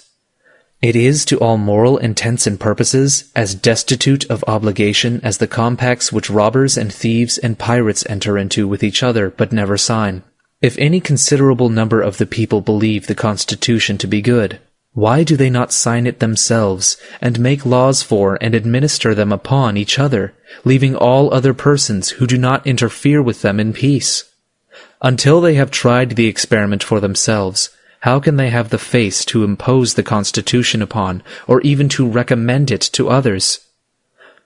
It is to all moral intents and purposes as destitute of obligation as the compacts which robbers and thieves and pirates enter into with each other but never sign. If any considerable number of the people believe the Constitution to be good, why do they not sign it themselves, and make laws for and administer them upon each other, leaving all other persons who do not interfere with them in peace? Until they have tried the experiment for themselves, how can they have the face to impose the Constitution upon, or even to recommend it to others?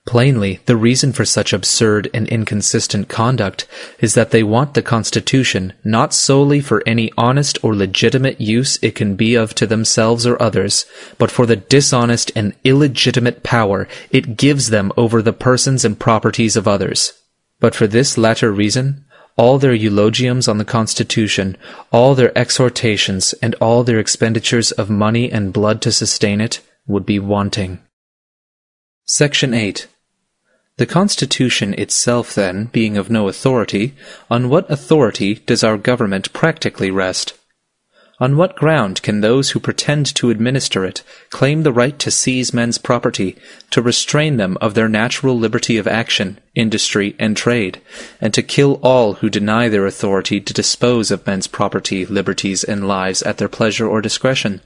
Plainly, the reason for such absurd and inconsistent conduct is that they want the Constitution not solely for any honest or legitimate use it can be of to themselves or others, but for the dishonest and illegitimate power it gives them over the persons and properties of others. But for this latter reason, all their eulogiums on the Constitution, all their exhortations, and all their expenditures of money and blood to sustain it would be wanting. Section 8. The Constitution itself, then, being of no authority, on what authority does our government practically rest? On what ground can those who pretend to administer it claim the right to seize men's property, to restrain them of their natural liberty of action, industry, and trade, and to kill all who deny their authority to dispose of men's property, liberties, and lives at their pleasure or discretion?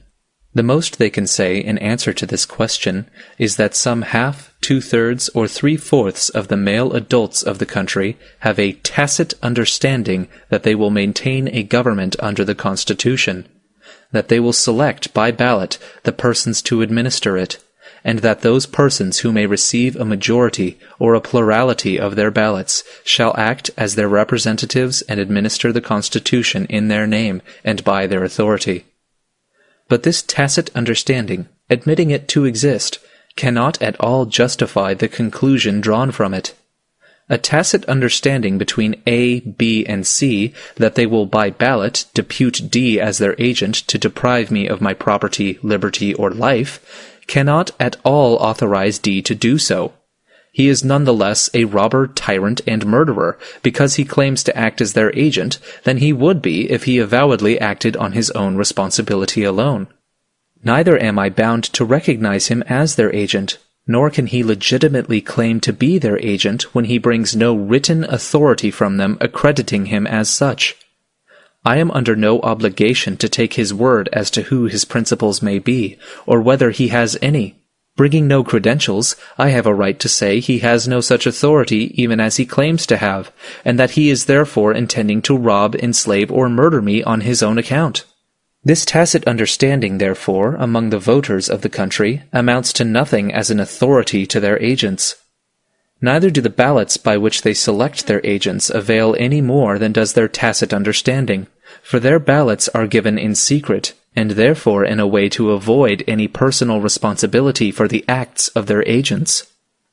The most they can say in answer to this question is that some half, 2/3 or 3/4 of the male adults of the country have a tacit understanding that they will maintain a government under the Constitution, that they will select by ballot the persons to administer it, and that those persons who may receive a majority or a plurality of their ballots shall act as their representatives and administer the Constitution in their name and by their authority. But this tacit understanding, admitting it to exist, cannot at all justify the conclusion drawn from it. A tacit understanding between A, B, and C that they will by ballot depute D as their agent to deprive me of my property, liberty, or life cannot at all authorize D to do so. He is nonetheless a robber, tyrant, and murderer because he claims to act as their agent than he would be if he avowedly acted on his own responsibility alone. Neither am I bound to recognize him as their agent, nor can he legitimately claim to be their agent when he brings no written authority from them accrediting him as such. I am under no obligation to take his word as to who his principles may be, or whether he has any. Bringing no credentials, I have a right to say he has no such authority even as he claims to have, and that he is therefore intending to rob, enslave, or murder me on his own account. This tacit understanding, therefore, among the voters of the country amounts to nothing as an authority to their agents. Neither do the ballots by which they select their agents avail any more than does their tacit understanding, for their ballots are given in secret, and therefore in a way to avoid any personal responsibility for the acts of their agents.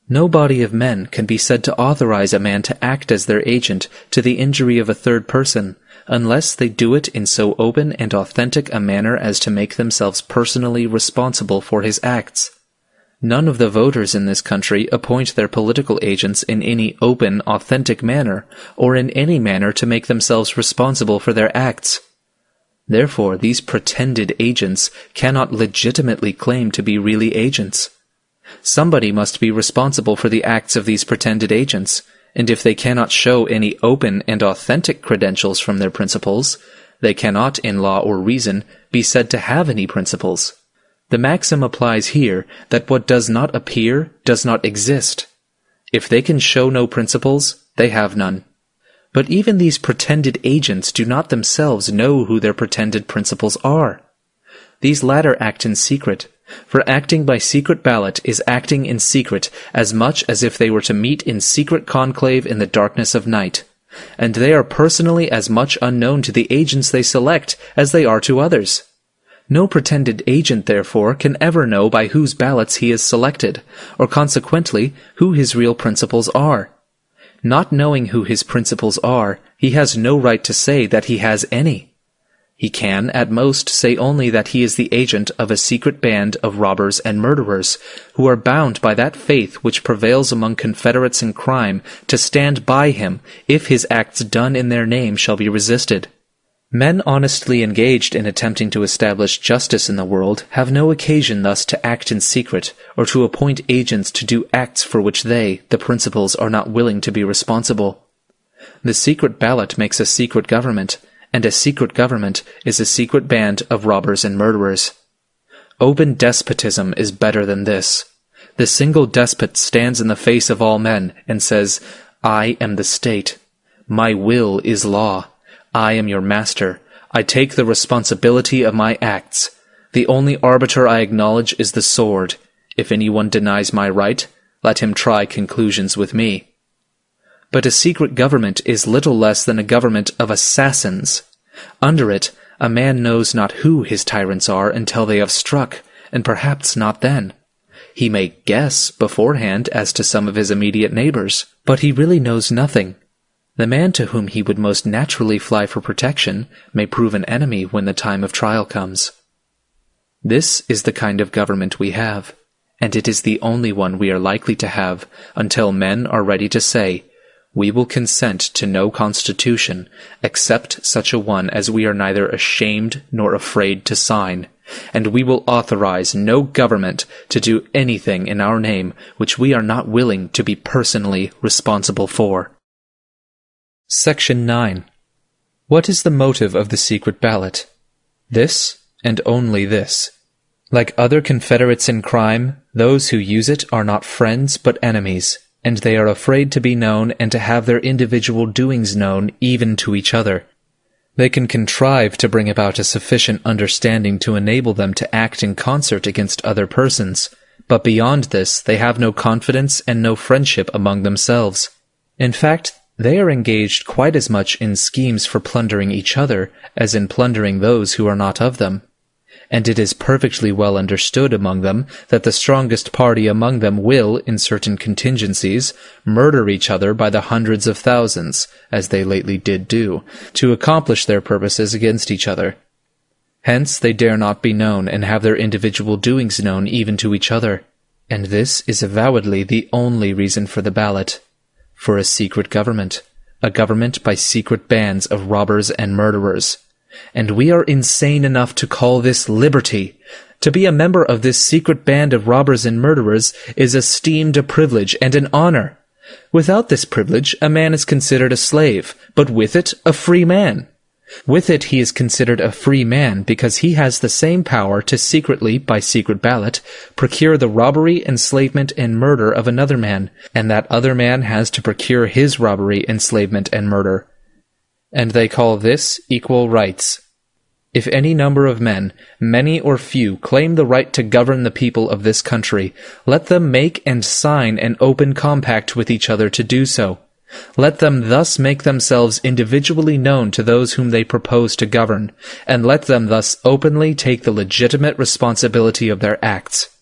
No body of men can be said to authorize a man to act as their agent to the injury of a third person, unless they do it in so open and authentic a manner as to make themselves personally responsible for his acts. None of the voters in this country appoint their political agents in any open, authentic manner, or in any manner to make themselves responsible for their acts. Therefore, these pretended agents cannot legitimately claim to be really agents. Somebody must be responsible for the acts of these pretended agents, and if they cannot show any open and authentic credentials from their principles, they cannot, in law or reason, be said to have any principles. The maxim applies here that what does not appear does not exist. If they can show no principles, they have none. But even these pretended agents do not themselves know who their pretended principles are. These latter act in secret, for acting by secret ballot is acting in secret as much as if they were to meet in secret conclave in the darkness of night, and they are personally as much unknown to the agents they select as they are to others. No pretended agent, therefore, can ever know by whose ballots he is selected, or consequently who his real principles are. Not knowing who his principles are, he has no right to say that he has any. He can, at most, say only that he is the agent of a secret band of robbers and murderers, who are bound by that faith which prevails among confederates in crime to stand by him if his acts done in their name shall be resisted. Men honestly engaged in attempting to establish justice in the world have no occasion thus to act in secret, or to appoint agents to do acts for which they, the principals, are not willing to be responsible. The secret ballot makes a secret government, and a secret government is a secret band of robbers and murderers. Open despotism is better than this. The single despot stands in the face of all men and says, "I am the state. My will is law. I am your master. I take the responsibility of my acts. The only arbiter I acknowledge is the sword. If anyone denies my right, let him try conclusions with me." But a secret government is little less than a government of assassins. Under it, a man knows not who his tyrants are until they have struck, and perhaps not then. He may guess beforehand as to some of his immediate neighbors, but he really knows nothing. The man to whom he would most naturally fly for protection may prove an enemy when the time of trial comes. This is the kind of government we have, and it is the only one we are likely to have until men are ready to say, "We will consent to no constitution except such a one as we are neither ashamed nor afraid to sign, and we will authorize no government to do anything in our name which we are not willing to be personally responsible for." Section 9. What is the motive of the secret ballot? This, and only this. Like other confederates in crime, Those who use it are not friends but enemies, and they are afraid to be known and to have their individual doings known even to each other. They can contrive to bring about a sufficient understanding to enable them to act in concert against other persons, but beyond this they have no confidence and no friendship among themselves. In fact, they are engaged quite as much in schemes for plundering each other as in plundering those who are not of them. And it is perfectly well understood among them that the strongest party among them will, in certain contingencies, murder each other by the hundreds of thousands, as they lately did do, to accomplish their purposes against each other. Hence they dare not be known and have their individual doings known even to each other. And this is avowedly the only reason for the ballot. For a secret government, a government by secret bands of robbers and murderers. And we are insane enough to call this liberty. To be a member of this secret band of robbers and murderers is esteemed a privilege and an honor. Without this privilege, a man is considered a slave, but with it, a free man. With it he is considered a free man because he has the same power to secretly, by secret ballot, procure the robbery, enslavement, and murder of another man, and that other man has to procure his robbery, enslavement, and murder. And they call this equal rights. If any number of men, many or few, claim the right to govern the people of this country, let them make and sign an open compact with each other to do so. Let them thus make themselves individually known to those whom they propose to govern, and let them thus openly take the legitimate responsibility of their acts.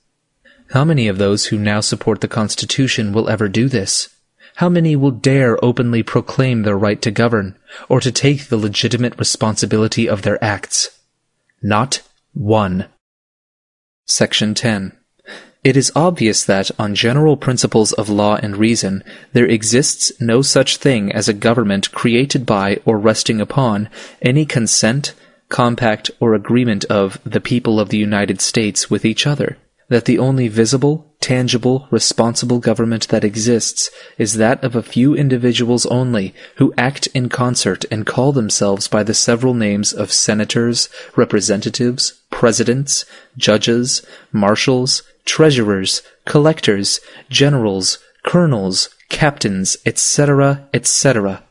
How many of those who now support the Constitution will ever do this? How many will dare openly proclaim their right to govern, or to take the legitimate responsibility of their acts? Not one. Section 10. It is obvious that, on general principles of law and reason, there exists no such thing as a government created by or resting upon any consent, compact, or agreement of the people of the United States with each other. That the only visible, tangible, responsible government that exists is that of a few individuals only, who act in concert and call themselves by the several names of senators, representatives, presidents, judges, marshals, treasurers, collectors, generals, colonels, captains, etc., etc.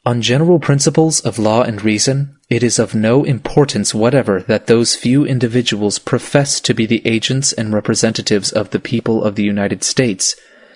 On general principles of law and reason, it is of no importance whatever that those few individuals profess to be the agents and representatives of the people of the United States,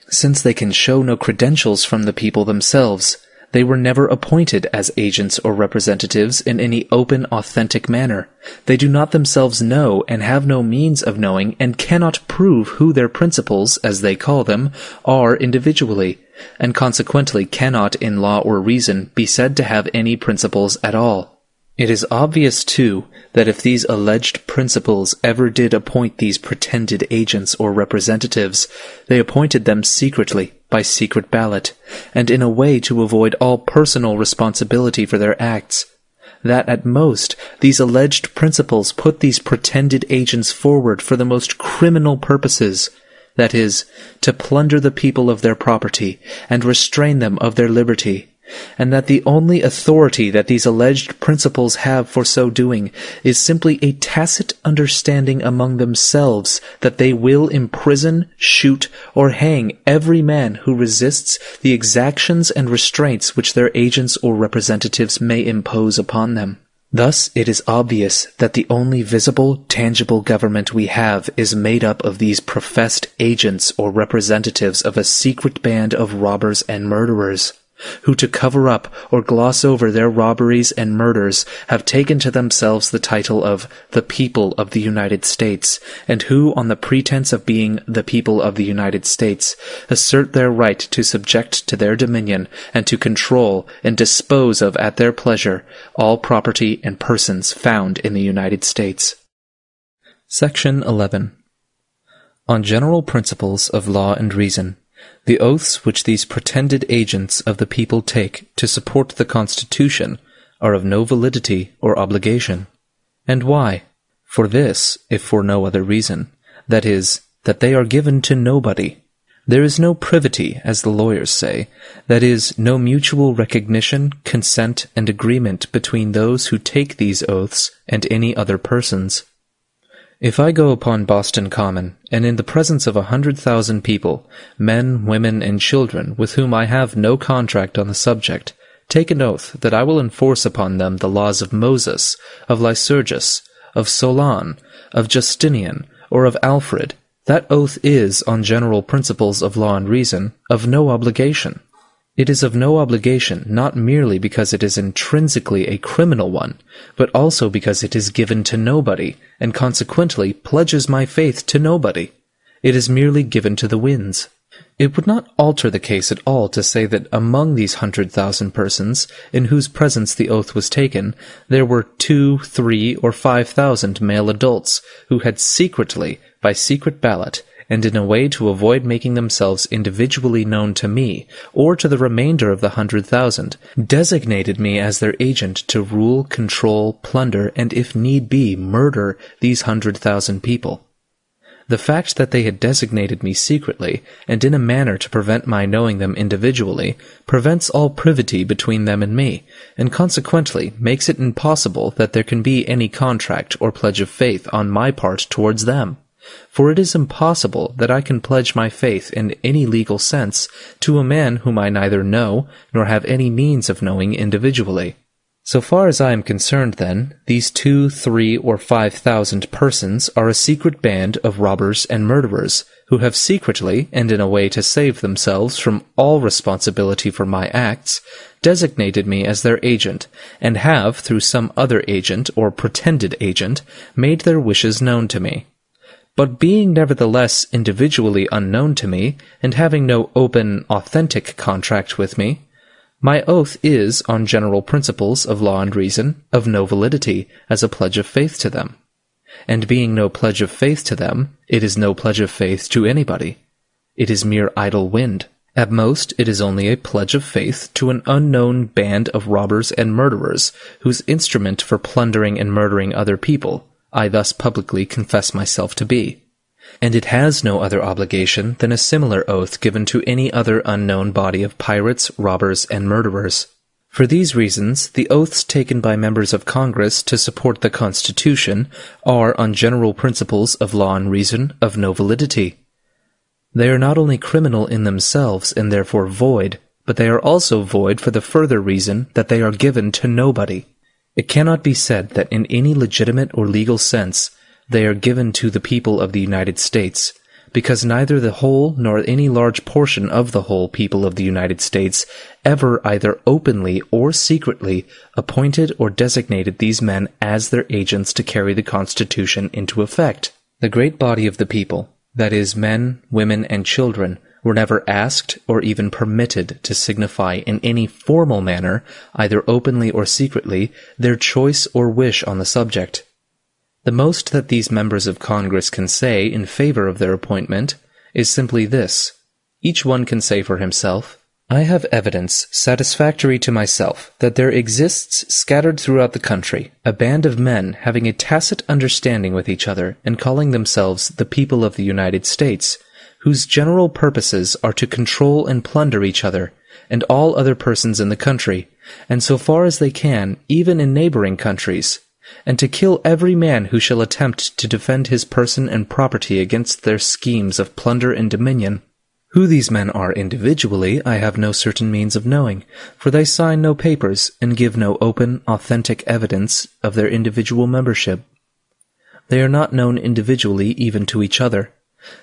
since they can show no credentials from the people themselves. They were never appointed as agents or representatives in any open, authentic manner. They do not themselves know and have no means of knowing and cannot prove who their principals, as they call them, are individually, and consequently cannot in law or reason be said to have any principles at all. It is obvious, too, that if these alleged principles ever did appoint these pretended agents or representatives, they appointed them secretly, by secret ballot, and in a way to avoid all personal responsibility for their acts. That at most, these alleged principles put these pretended agents forward for the most criminal purposes, that is, to plunder the people of their property, and restrain them of their liberty, and that the only authority that these alleged principles have for so doing is simply a tacit understanding among themselves that they will imprison, shoot, or hang every man who resists the exactions and restraints which their agents or representatives may impose upon them. Thus it is obvious that the only visible, tangible government we have is made up of these professed agents or representatives of a secret band of robbers and murderers, who to cover up or gloss over their robberies and murders have taken to themselves the title of the people of the United States, and who, on the pretense of being the people of the United States, assert their right to subject to their dominion and to control and dispose of at their pleasure all property and persons found in the United States. Section 11. On general principles of law and reason, the oaths which these pretended agents of the people take to support the Constitution are of no validity or obligation. And why? For this, if for no other reason, that is, that they are given to nobody. There is no privity, as the lawyers say, that is, no mutual recognition, consent, and agreement between those who take these oaths and any other persons. If I go upon Boston Common, and in the presence of 100,000 people, men, women, and children with whom I have no contract on the subject, take an oath that I will enforce upon them the laws of Moses, of Lycurgus, of Solon, of Justinian, or of Alfred, that oath is, on general principles of law and reason, of no obligation. It is of no obligation not merely because it is intrinsically a criminal one, but also because it is given to nobody, and consequently pledges my faith to nobody. It is merely given to the winds. It would not alter the case at all to say that among these 100,000 persons, in whose presence the oath was taken, there were 2, 3, or 5,000 male adults, who had secretly, by secret ballot, and in a way to avoid making themselves individually known to me, or to the remainder of the 100,000, designated me as their agent to rule, control, plunder, and if need be, murder these 100,000 people. The fact that they had designated me secretly, and in a manner to prevent my knowing them individually, prevents all privity between them and me, and consequently makes it impossible that there can be any contract or pledge of faith on my part towards them. For it is impossible that I can pledge my faith in any legal sense to a man whom I neither know nor have any means of knowing individually. So far as I am concerned, then, these 2, 3, or 5,000 persons are a secret band of robbers and murderers, who have secretly, and in a way to save themselves from all responsibility for my acts, designated me as their agent, and have, through some other agent or pretended agent, made their wishes known to me. But being nevertheless individually unknown to me, and having no open, authentic contract with me, my oath is, on general principles of law and reason, of no validity as a pledge of faith to them. And being no pledge of faith to them, it is no pledge of faith to anybody. It is mere idle wind. At most, it is only a pledge of faith to an unknown band of robbers and murderers, whose instrument for plundering and murdering other people I thus publicly confess myself to be. And it has no other obligation than a similar oath given to any other unknown body of pirates, robbers, and murderers. For these reasons, the oaths taken by members of Congress to support the Constitution are, on general principles of law and reason, of no validity. They are not only criminal in themselves and therefore void, but they are also void for the further reason that they are given to nobody. It cannot be said that in any legitimate or legal sense they are given to the people of the United States, because neither the whole nor any large portion of the whole people of the United States ever either openly or secretly appointed or designated these men as their agents to carry the Constitution into effect. The great body of the people, that is, men, women, and children, were never asked or even permitted to signify in any formal manner, either openly or secretly, their choice or wish on the subject. The most that these members of Congress can say in favor of their appointment is simply this. Each one can say for himself, I have evidence satisfactory to myself that there exists scattered throughout the country a band of men having a tacit understanding with each other and calling themselves the people of the United States, whose general purposes are to control and plunder each other, and all other persons in the country, and so far as they can, even in neighboring countries, and to kill every man who shall attempt to defend his person and property against their schemes of plunder and dominion. Who these men are individually, I have no certain means of knowing, for they sign no papers and give no open, authentic evidence of their individual membership. They are not known individually even to each other.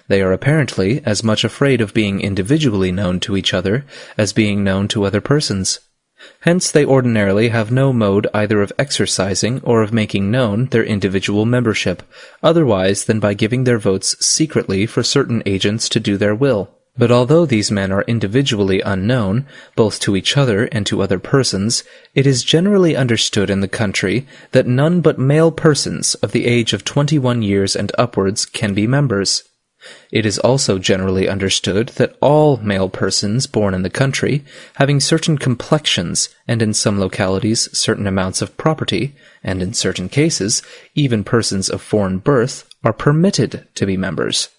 They are apparently as much afraid of being individually known to each other as being known to other persons. Hence they ordinarily have no mode either of exercising or of making known their individual membership, otherwise than by giving their votes secretly for certain agents to do their will. But although these men are individually unknown, both to each other and to other persons, it is generally understood in the country that none but male persons of the age of 21 years and upwards can be members. It is also generally understood that all male persons born in the country, having certain complexions, and in some localities certain amounts of property, and in certain cases even persons of foreign birth, are permitted to be members.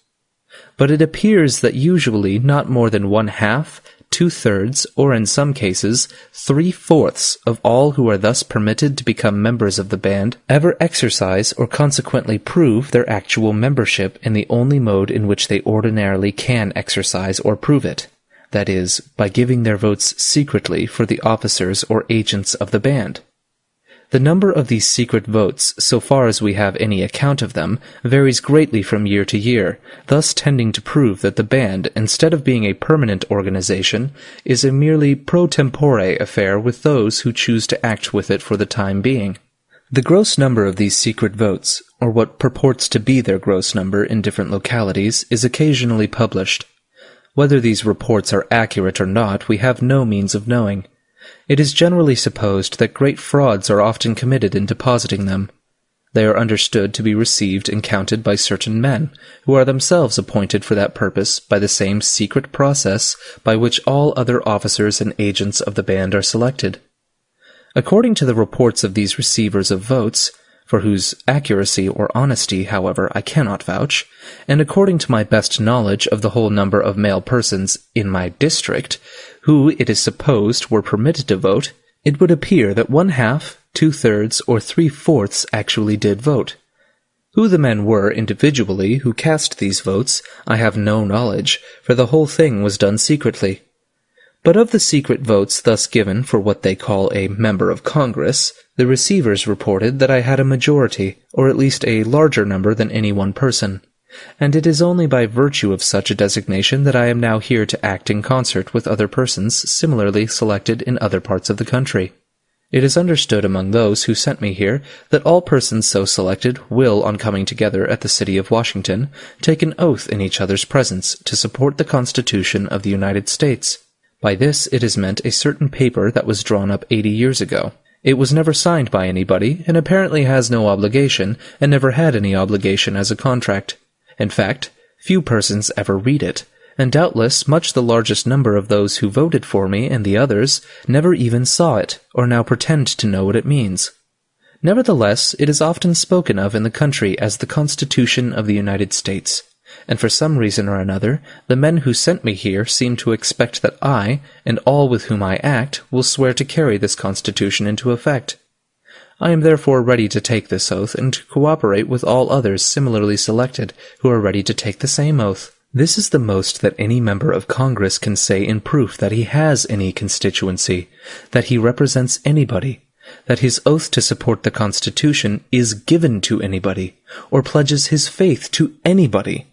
But it appears that usually not more than 1/2, 2/3, or in some cases, 3/4 of all who are thus permitted to become members of the band ever exercise or consequently prove their actual membership in the only mode in which they ordinarily can exercise or prove it, that is, by giving their votes secretly for the officers or agents of the band. The number of these secret votes, so far as we have any account of them, varies greatly from year to year, thus tending to prove that the band, instead of being a permanent organization, is a merely pro tempore affair with those who choose to act with it for the time being. The gross number of these secret votes, or what purports to be their gross number in different localities, is occasionally published. Whether these reports are accurate or not, we have no means of knowing. It is generally supposed that great frauds are often committed in depositing them. They are understood to be received and counted by certain men, who are themselves appointed for that purpose by the same secret process by which all other officers and agents of the band are selected. According to the reports of these receivers of votes, for whose accuracy or honesty, however, I cannot vouch, and according to my best knowledge of the whole number of male persons in my district, who it is supposed were permitted to vote, it would appear that 1/2, 2/3, or 3/4 actually did vote. Who the men were individually who cast these votes, I have no knowledge, for the whole thing was done secretly. But of the secret votes thus given for what they call a member of Congress, the receivers reported that I had a majority, or at least a larger number than any one person, and it is only by virtue of such a designation that I am now here to act in concert with other persons similarly selected in other parts of the country. It is understood among those who sent me here that all persons so selected will, on coming together at the city of Washington, take an oath in each other's presence to support the Constitution of the United States. By this it is meant a certain paper that was drawn up 80 years ago. It was never signed by anybody, and apparently has no obligation, and never had any obligation as a contract. In fact, few persons ever read it, and doubtless much the largest number of those who voted for me and the others never even saw it, or now pretend to know what it means. Nevertheless, it is often spoken of in the country as the Constitution of the United States, and for some reason or another, the men who sent me here seem to expect that I, and all with whom I act, will swear to carry this Constitution into effect. I am therefore ready to take this oath, and to cooperate with all others similarly selected, who are ready to take the same oath. This is the most that any member of Congress can say in proof that he has any constituency, that he represents anybody, that his oath to support the Constitution is given to anybody, or pledges his faith to anybody.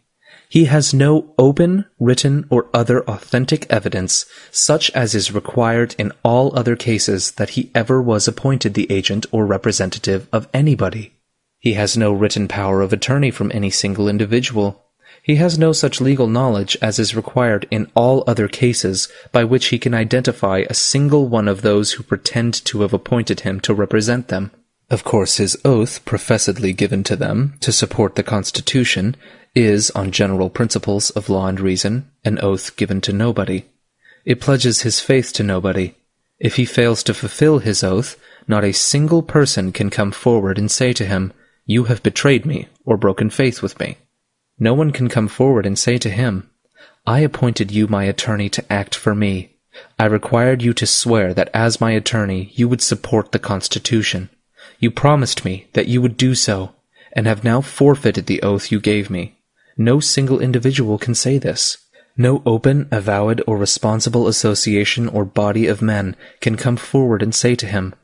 He has no open, written, or other authentic evidence, such as is required in all other cases, that he ever was appointed the agent or representative of anybody. He has no written power of attorney from any single individual. He has no such legal knowledge as is required in all other cases by which he can identify a single one of those who pretend to have appointed him to represent them. Of course, his oath, professedly given to them, to support the Constitution, is, on general principles of law and reason, an oath given to nobody. It pledges his faith to nobody. If he fails to fulfill his oath, not a single person can come forward and say to him, "You have betrayed me, or broken faith with me." No one can come forward and say to him, "I appointed you my attorney to act for me. I required you to swear that as my attorney you would support the Constitution. You promised me that you would do so, and have now forfeited the oath you gave me." No single individual can say this. No open, avowed, or responsible association or body of men can come forward and say to him,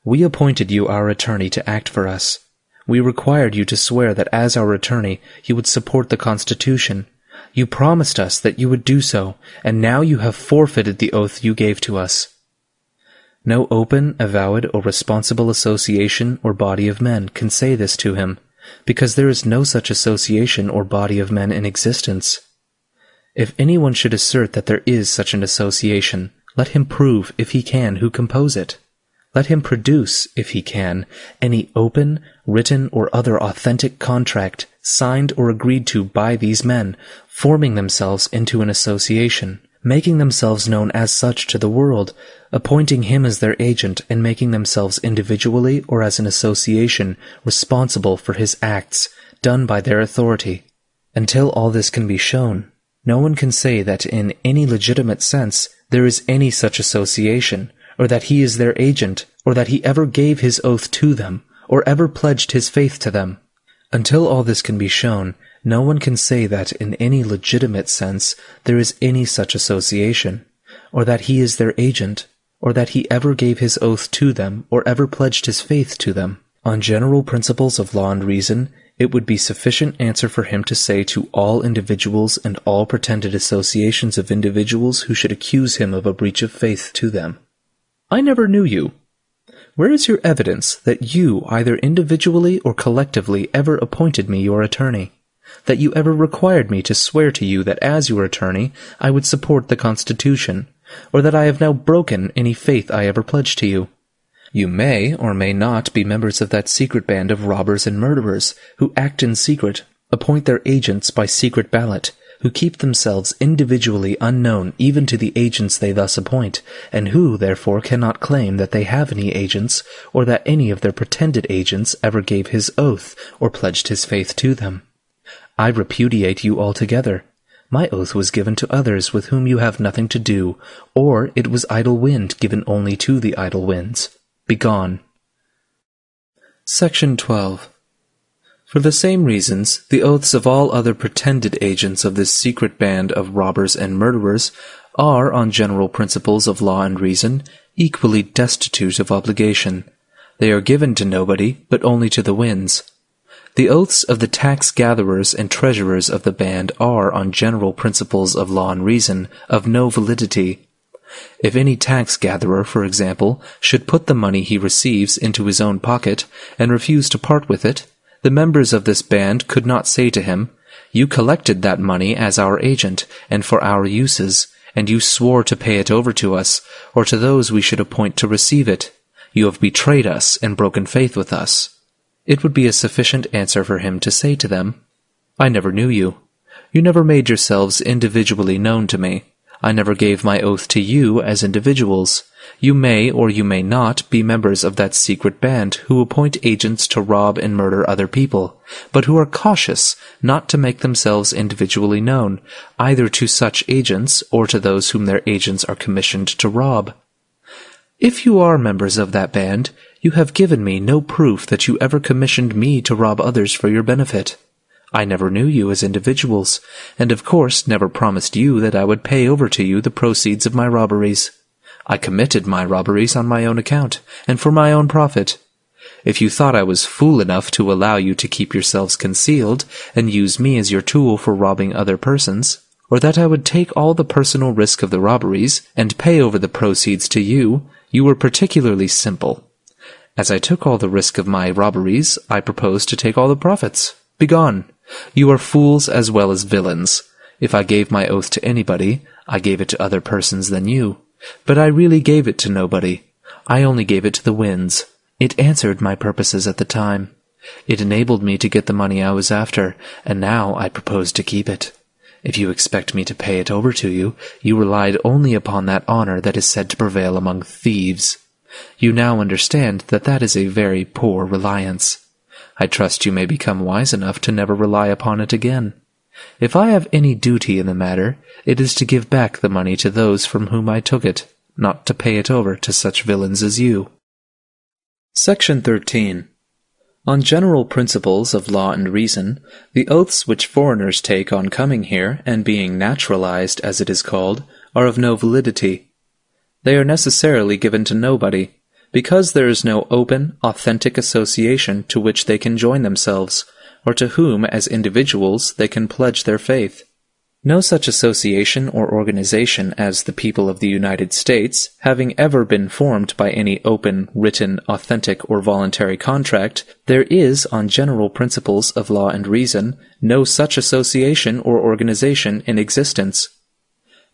"We appointed you our attorney to act for us. We required you to swear that as our attorney you would support the Constitution. You promised us that you would do so, and now you have forfeited the oath you gave to us." No open, avowed, or responsible association or body of men can say this to him, because there is no such association or body of men in existence. If anyone should assert that there is such an association, let him prove, if he can, who compose it. Let him produce, if he can, any open, written, or other authentic contract, signed or agreed to by these men, forming themselves into an association, making themselves known as such to the world, appointing him as their agent, and making themselves individually or as an association responsible for his acts, done by their authority. Until all this can be shown, No one can say that in any legitimate sense there is any such association, or that he is their agent, or that he ever gave his oath to them, or ever pledged his faith to them. Until all this can be shown, no one can say that in any legitimate sense there is any such association, or that he is their agent, or that he ever gave his oath to them, or ever pledged his faith to them. On general principles of law and reason, it would be sufficient answer for him to say to all individuals and all pretended associations of individuals who should accuse him of a breach of faith to them, "I never knew you. Where is your evidence that you, either individually or collectively, ever appointed me your attorney? That you ever required me to swear to you that as your attorney I would support the Constitution, or that I have now broken any faith I ever pledged to you? You may or may not be members of that secret band of robbers and murderers, who act in secret, appoint their agents by secret ballot, who keep themselves individually unknown even to the agents they thus appoint, and who, therefore, cannot claim that they have any agents, or that any of their pretended agents ever gave his oath or pledged his faith to them. I repudiate you altogether. My oath was given to others with whom you have nothing to do, or it was idle wind given only to the idle winds. Begone." Section 12. For the same reasons, the oaths of all other pretended agents of this secret band of robbers and murderers are, on general principles of law and reason, equally destitute of obligation. They are given to nobody, but only to the winds. The oaths of the tax-gatherers and treasurers of the band are, on general principles of law and reason, of no validity. If any tax-gatherer, for example, should put the money he receives into his own pocket and refuse to part with it, the members of this band could not say to him, "You collected that money as our agent and for our uses, and you swore to pay it over to us, or to those we should appoint to receive it. You have betrayed us and broken faith with us." It would be a sufficient answer for him to say to them, "I never knew you. You never made yourselves individually known to me. I never gave my oath to you as individuals. You may or you may not be members of that secret band who appoint agents to rob and murder other people, but who are cautious not to make themselves individually known, either to such agents or to those whom their agents are commissioned to rob. If you are members of that band, you have given me no proof that you ever commissioned me to rob others for your benefit. I never knew you as individuals, and of course never promised you that I would pay over to you the proceeds of my robberies. I committed my robberies on my own account, and for my own profit. If you thought I was fool enough to allow you to keep yourselves concealed, and use me as your tool for robbing other persons, or that I would take all the personal risk of the robberies, and pay over the proceeds to you, you were particularly simple. As I took all the risk of my robberies, I propose to take all the profits. Begone! You are fools as well as villains. If I gave my oath to anybody, I gave it to other persons than you. But I really gave it to nobody. I only gave it to the winds. It answered my purposes at the time. It enabled me to get the money I was after, and now I propose to keep it. If you expect me to pay it over to you, you relied only upon that honor that is said to prevail among thieves. You now understand that that is a very poor reliance. I trust you may become wise enough to never rely upon it again. If I have any duty in the matter, it is to give back the money to those from whom I took it, not to pay it over to such villains as you. Section 13. On general principles of law and reason, the oaths which foreigners take on coming here and being naturalized, as it is called, are of no validity. They are necessarily given to nobody, because there is no open, authentic association to which they can join themselves, or to whom, as individuals, they can pledge their faith. No such association or organization as the people of the United States, having ever been formed by any open, written, authentic, or voluntary contract, there is, on general principles of law and reason, no such association or organization in existence.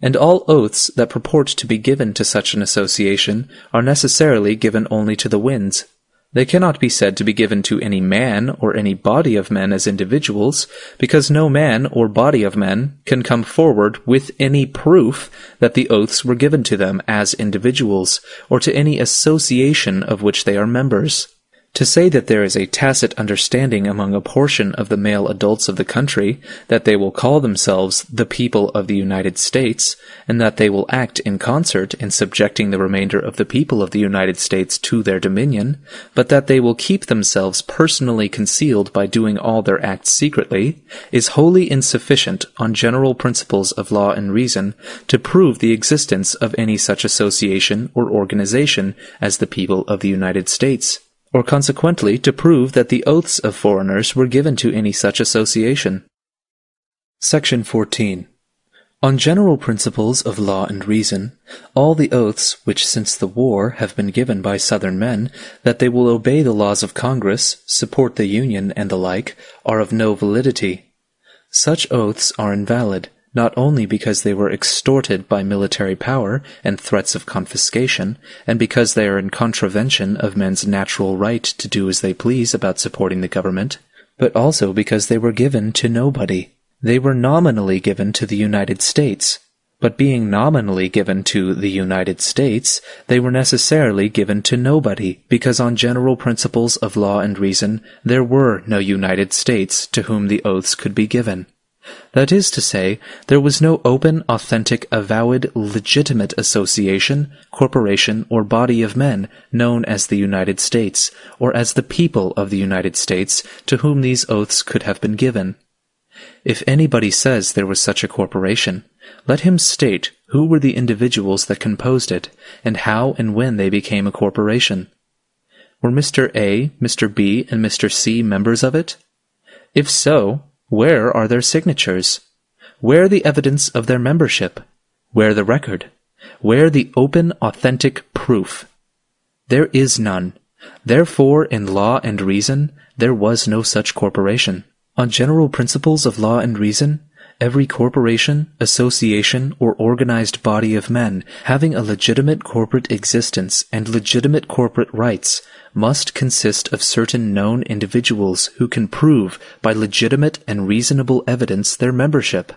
And all oaths that purport to be given to such an association are necessarily given only to the winds. They cannot be said to be given to any man or any body of men as individuals, because no man or body of men can come forward with any proof that the oaths were given to them as individuals, or to any association of which they are members. To say that there is a tacit understanding among a portion of the male adults of the country that they will call themselves the people of the United States, and that they will act in concert in subjecting the remainder of the people of the United States to their dominion, but that they will keep themselves personally concealed by doing all their acts secretly, is wholly insufficient on general principles of law and reason to prove the existence of any such association or organization as the people of the United States, or consequently to prove that the oaths of foreigners were given to any such association. Section 14. On general principles of law and reason, all the oaths which since the war have been given by Southern men that they will obey the laws of Congress, support the Union, and the like, are of no validity. Such oaths are invalid, not only because they were extorted by military power and threats of confiscation, and because they are in contravention of men's natural right to do as they please about supporting the government, but also because they were given to nobody. They were nominally given to the United States, but being nominally given to the United States, they were necessarily given to nobody, because on general principles of law and reason there were no United States to whom the oaths could be given. That is to say, there was no open, authentic, avowed, legitimate association, corporation, or body of men known as the United States, or as the people of the United States, to whom these oaths could have been given. If anybody says there was such a corporation, let him state who were the individuals that composed it, and how and when they became a corporation. Were Mr. A, Mr. B, and Mr. C members of it? If so, where are their signatures? Where the evidence of their membership? Where the record? Where the open, authentic proof? There is none. Therefore, in law and reason, there was no such corporation. On general principles of law and reason, every corporation, association, or organized body of men having a legitimate corporate existence and legitimate corporate rights must consist of certain known individuals who can prove by legitimate and reasonable evidence their membership.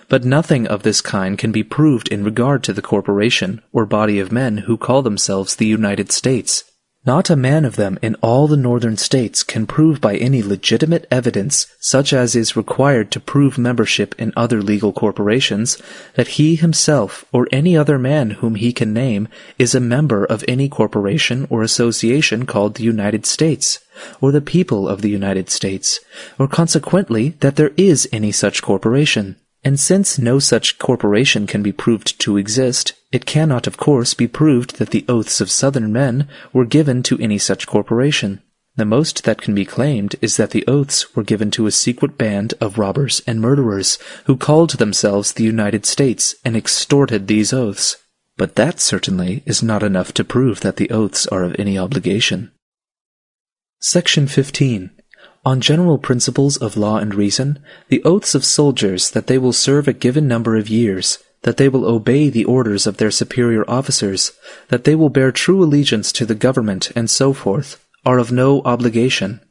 But nothing of this kind can be proved in regard to the corporation or body of men who call themselves the United States. Not a man of them in all the northern states can prove by any legitimate evidence, such as is required to prove membership in other legal corporations, that he himself or any other man whom he can name is a member of any corporation or association called the United States, or the people of the United States, or consequently that there is any such corporation. And since no such corporation can be proved to exist, it cannot, of course, be proved that the oaths of Southern men were given to any such corporation. The most that can be claimed is that the oaths were given to a secret band of robbers and murderers who called themselves the United States and extorted these oaths. But that certainly is not enough to prove that the oaths are of any obligation. Section 15. On general principles of law and reason, the oaths of soldiers that they will serve a given number of years, that they will obey the orders of their superior officers, that they will bear true allegiance to the government, and so forth, are of no obligation.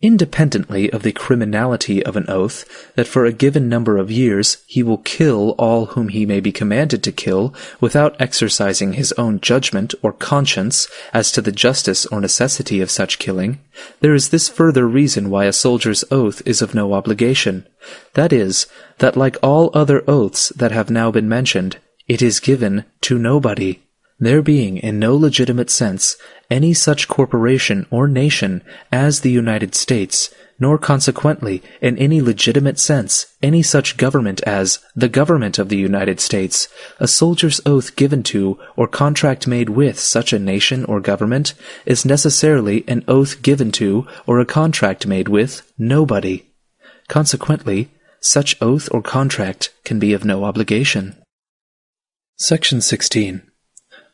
Independently of the criminality of an oath, that for a given number of years he will kill all whom he may be commanded to kill without exercising his own judgment or conscience as to the justice or necessity of such killing, there is this further reason why a soldier's oath is of no obligation. That is, that like all other oaths that have now been mentioned, it is given to nobody. There being in no legitimate sense any such corporation or nation as the United States, nor consequently in any legitimate sense any such government as the government of the United States, a soldier's oath given to or contract made with such a nation or government is necessarily an oath given to or a contract made with nobody. Consequently, such oath or contract can be of no obligation. Section 16.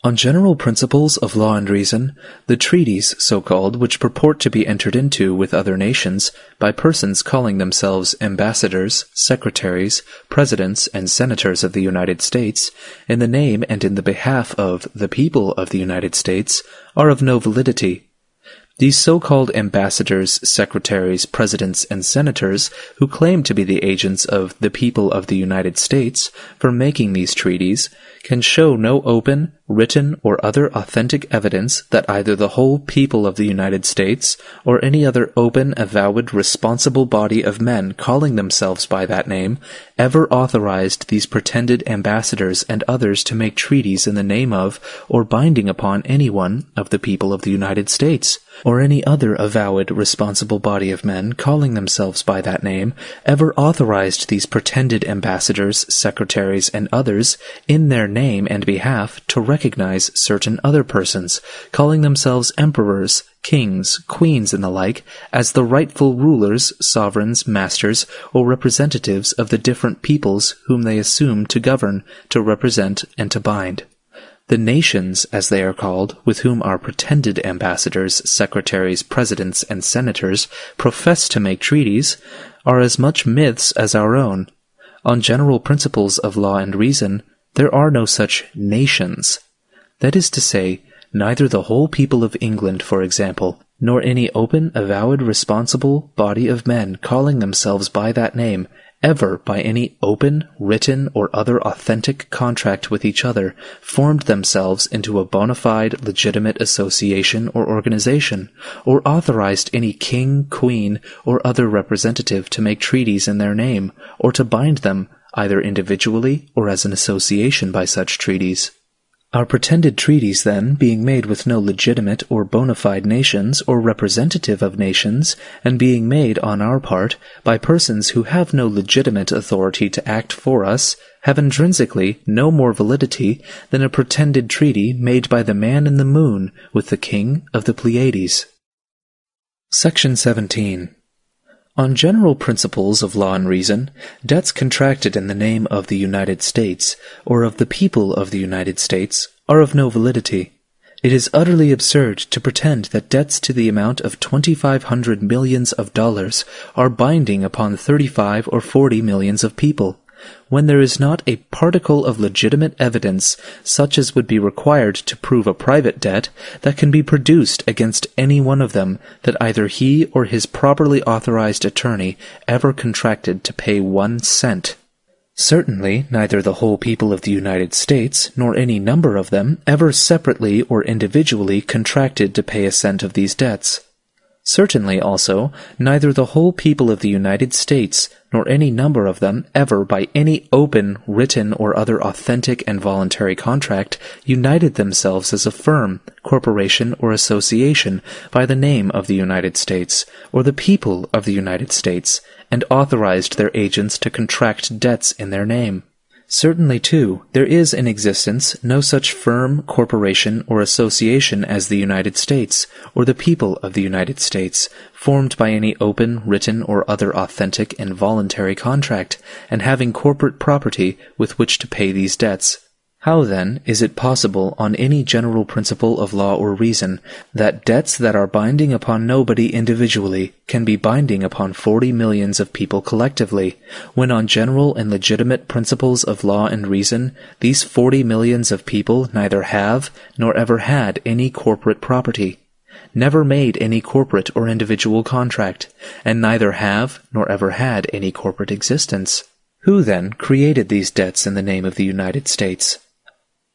On general principles of law and reason, the treaties, so-called, which purport to be entered into with other nations by persons calling themselves ambassadors, secretaries, presidents, and senators of the United States, in the name and in the behalf of the people of the United States, are of no validity. These so-called ambassadors, secretaries, presidents, and senators, who claim to be the agents of the people of the United States for making these treaties, can show no open, written, or other authentic evidence that either the whole people of the United States or any other open, avowed, responsible body of men calling themselves by that name ever authorized these pretended ambassadors and others to make treaties in the name of or binding upon any one of the people of the United States, or any other avowed, responsible body of men calling themselves by that name ever authorized these pretended ambassadors, secretaries, and others in their name and behalf to recognize certain other persons, calling themselves emperors, kings, queens, and the like, as the rightful rulers, sovereigns, masters, or representatives of the different peoples whom they assume to govern, to represent, and to bind. The nations, as they are called, with whom our pretended ambassadors, secretaries, presidents, and senators profess to make treaties, are as much myths as our own. On general principles of law and reason, there are no such nations. That is to say, neither the whole people of England, for example, nor any open, avowed, responsible body of men calling themselves by that name, ever by any open, written, or other authentic contract with each other, formed themselves into a bona fide, legitimate association or organization, or authorized any king, queen, or other representative to make treaties in their name, or to bind them, either individually or as an association by such treaties. Our pretended treaties, then, being made with no legitimate or bona fide nations or representative of nations, and being made, on our part, by persons who have no legitimate authority to act for us, have intrinsically no more validity than a pretended treaty made by the man in the moon with the king of the Pleiades. Section 17. On general principles of law and reason, debts contracted in the name of the United States, or of the people of the United States, are of no validity. It is utterly absurd to pretend that debts to the amount of 2,500 millions of dollars are binding upon 35 or 40 millions of people, when there is not a particle of legitimate evidence, such as would be required to prove a private debt, that can be produced against any one of them, that either he or his properly authorized attorney ever contracted to pay 1 cent. Certainly, neither the whole people of the United States, nor any number of them, ever separately or individually contracted to pay a cent of these debts. Certainly, also, neither the whole people of the United States, nor any number of them, ever by any open, written, or other authentic and voluntary contract, united themselves as a firm, corporation, or association by the name of the United States, or the people of the United States, and authorized their agents to contract debts in their name. Certainly, too, there is in existence no such firm, corporation, or association as the United States, or the people of the United States, formed by any open, written, or other authentic and voluntary contract, and having corporate property with which to pay these debts. How, then, is it possible, on any general principle of law or reason, that debts that are binding upon nobody individually can be binding upon 40 millions of people collectively, when on general and legitimate principles of law and reason, these 40 millions of people neither have nor ever had any corporate property, never made any corporate or individual contract, and neither have nor ever had any corporate existence? Who, then, created these debts in the name of the United States?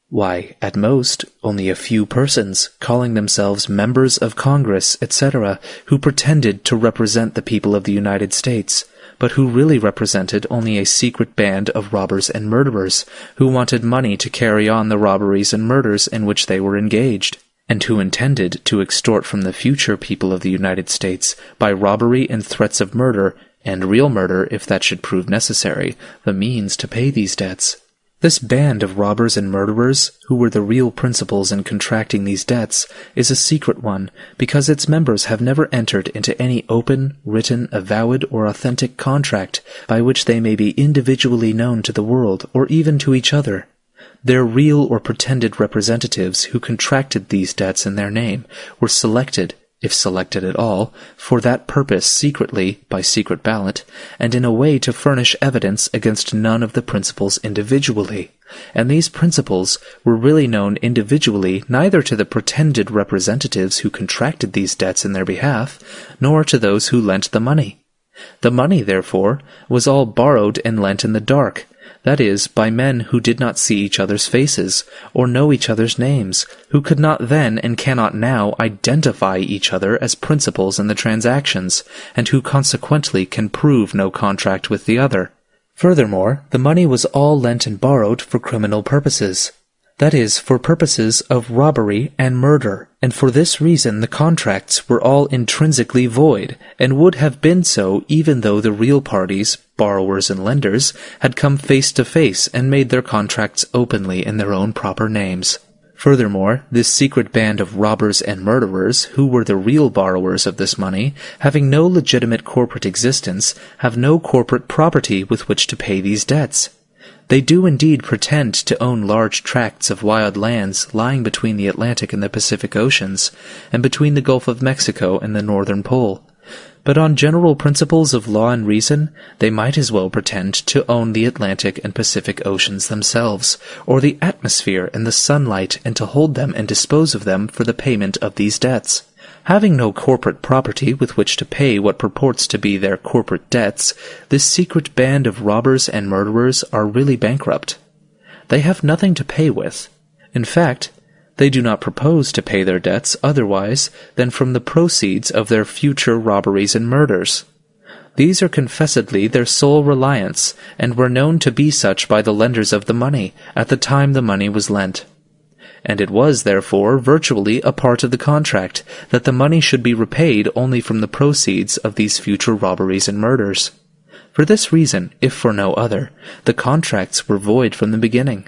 Why, at most, only a few persons, calling themselves members of Congress, etc., who pretended to represent the people of the United States, but who really represented only a secret band of robbers and murderers, who wanted money to carry on the robberies and murders in which they were engaged, and who intended to extort from the future people of the United States, by robbery and threats of murder, and real murder if that should prove necessary, the means to pay these debts. This band of robbers and murderers, who were the real principals in contracting these debts, is a secret one, because its members have never entered into any open, written, avowed, or authentic contract by which they may be individually known to the world, or even to each other. Their real or pretended representatives who contracted these debts in their name were selected, if selected at all, for that purpose secretly, by secret ballot, and in a way to furnish evidence against none of the principals individually. And these principals were really known individually neither to the pretended representatives who contracted these debts in their behalf, nor to those who lent the money. The money, therefore, was all borrowed and lent in the dark, that is, by men who did not see each other's faces, or know each other's names, who could not then and cannot now identify each other as principals in the transactions, and who consequently can prove no contract with the other. Furthermore, the money was all lent and borrowed for criminal purposes. That is, for purposes of robbery and murder, and for this reason the contracts were all intrinsically void, and would have been so even though the real parties, borrowers and lenders, had come face to face and made their contracts openly in their own proper names. Furthermore, this secret band of robbers and murderers, who were the real borrowers of this money, having no legitimate corporate existence, have no corporate property with which to pay these debts. They do indeed pretend to own large tracts of wild lands lying between the Atlantic and the Pacific Oceans, and between the Gulf of Mexico and the Northern Pole. But on general principles of law and reason, they might as well pretend to own the Atlantic and Pacific Oceans themselves, or the atmosphere and the sunlight, and to hold them and dispose of them for the payment of these debts. Having no corporate property with which to pay what purports to be their corporate debts, this secret band of robbers and murderers are really bankrupt. They have nothing to pay with. In fact, they do not propose to pay their debts otherwise than from the proceeds of their future robberies and murders. These are confessedly their sole reliance, and were known to be such by the lenders of the money at the time the money was lent. And it was, therefore, virtually a part of the contract that the money should be repaid only from the proceeds of these future robberies and murders. For this reason, if for no other, the contracts were void from the beginning.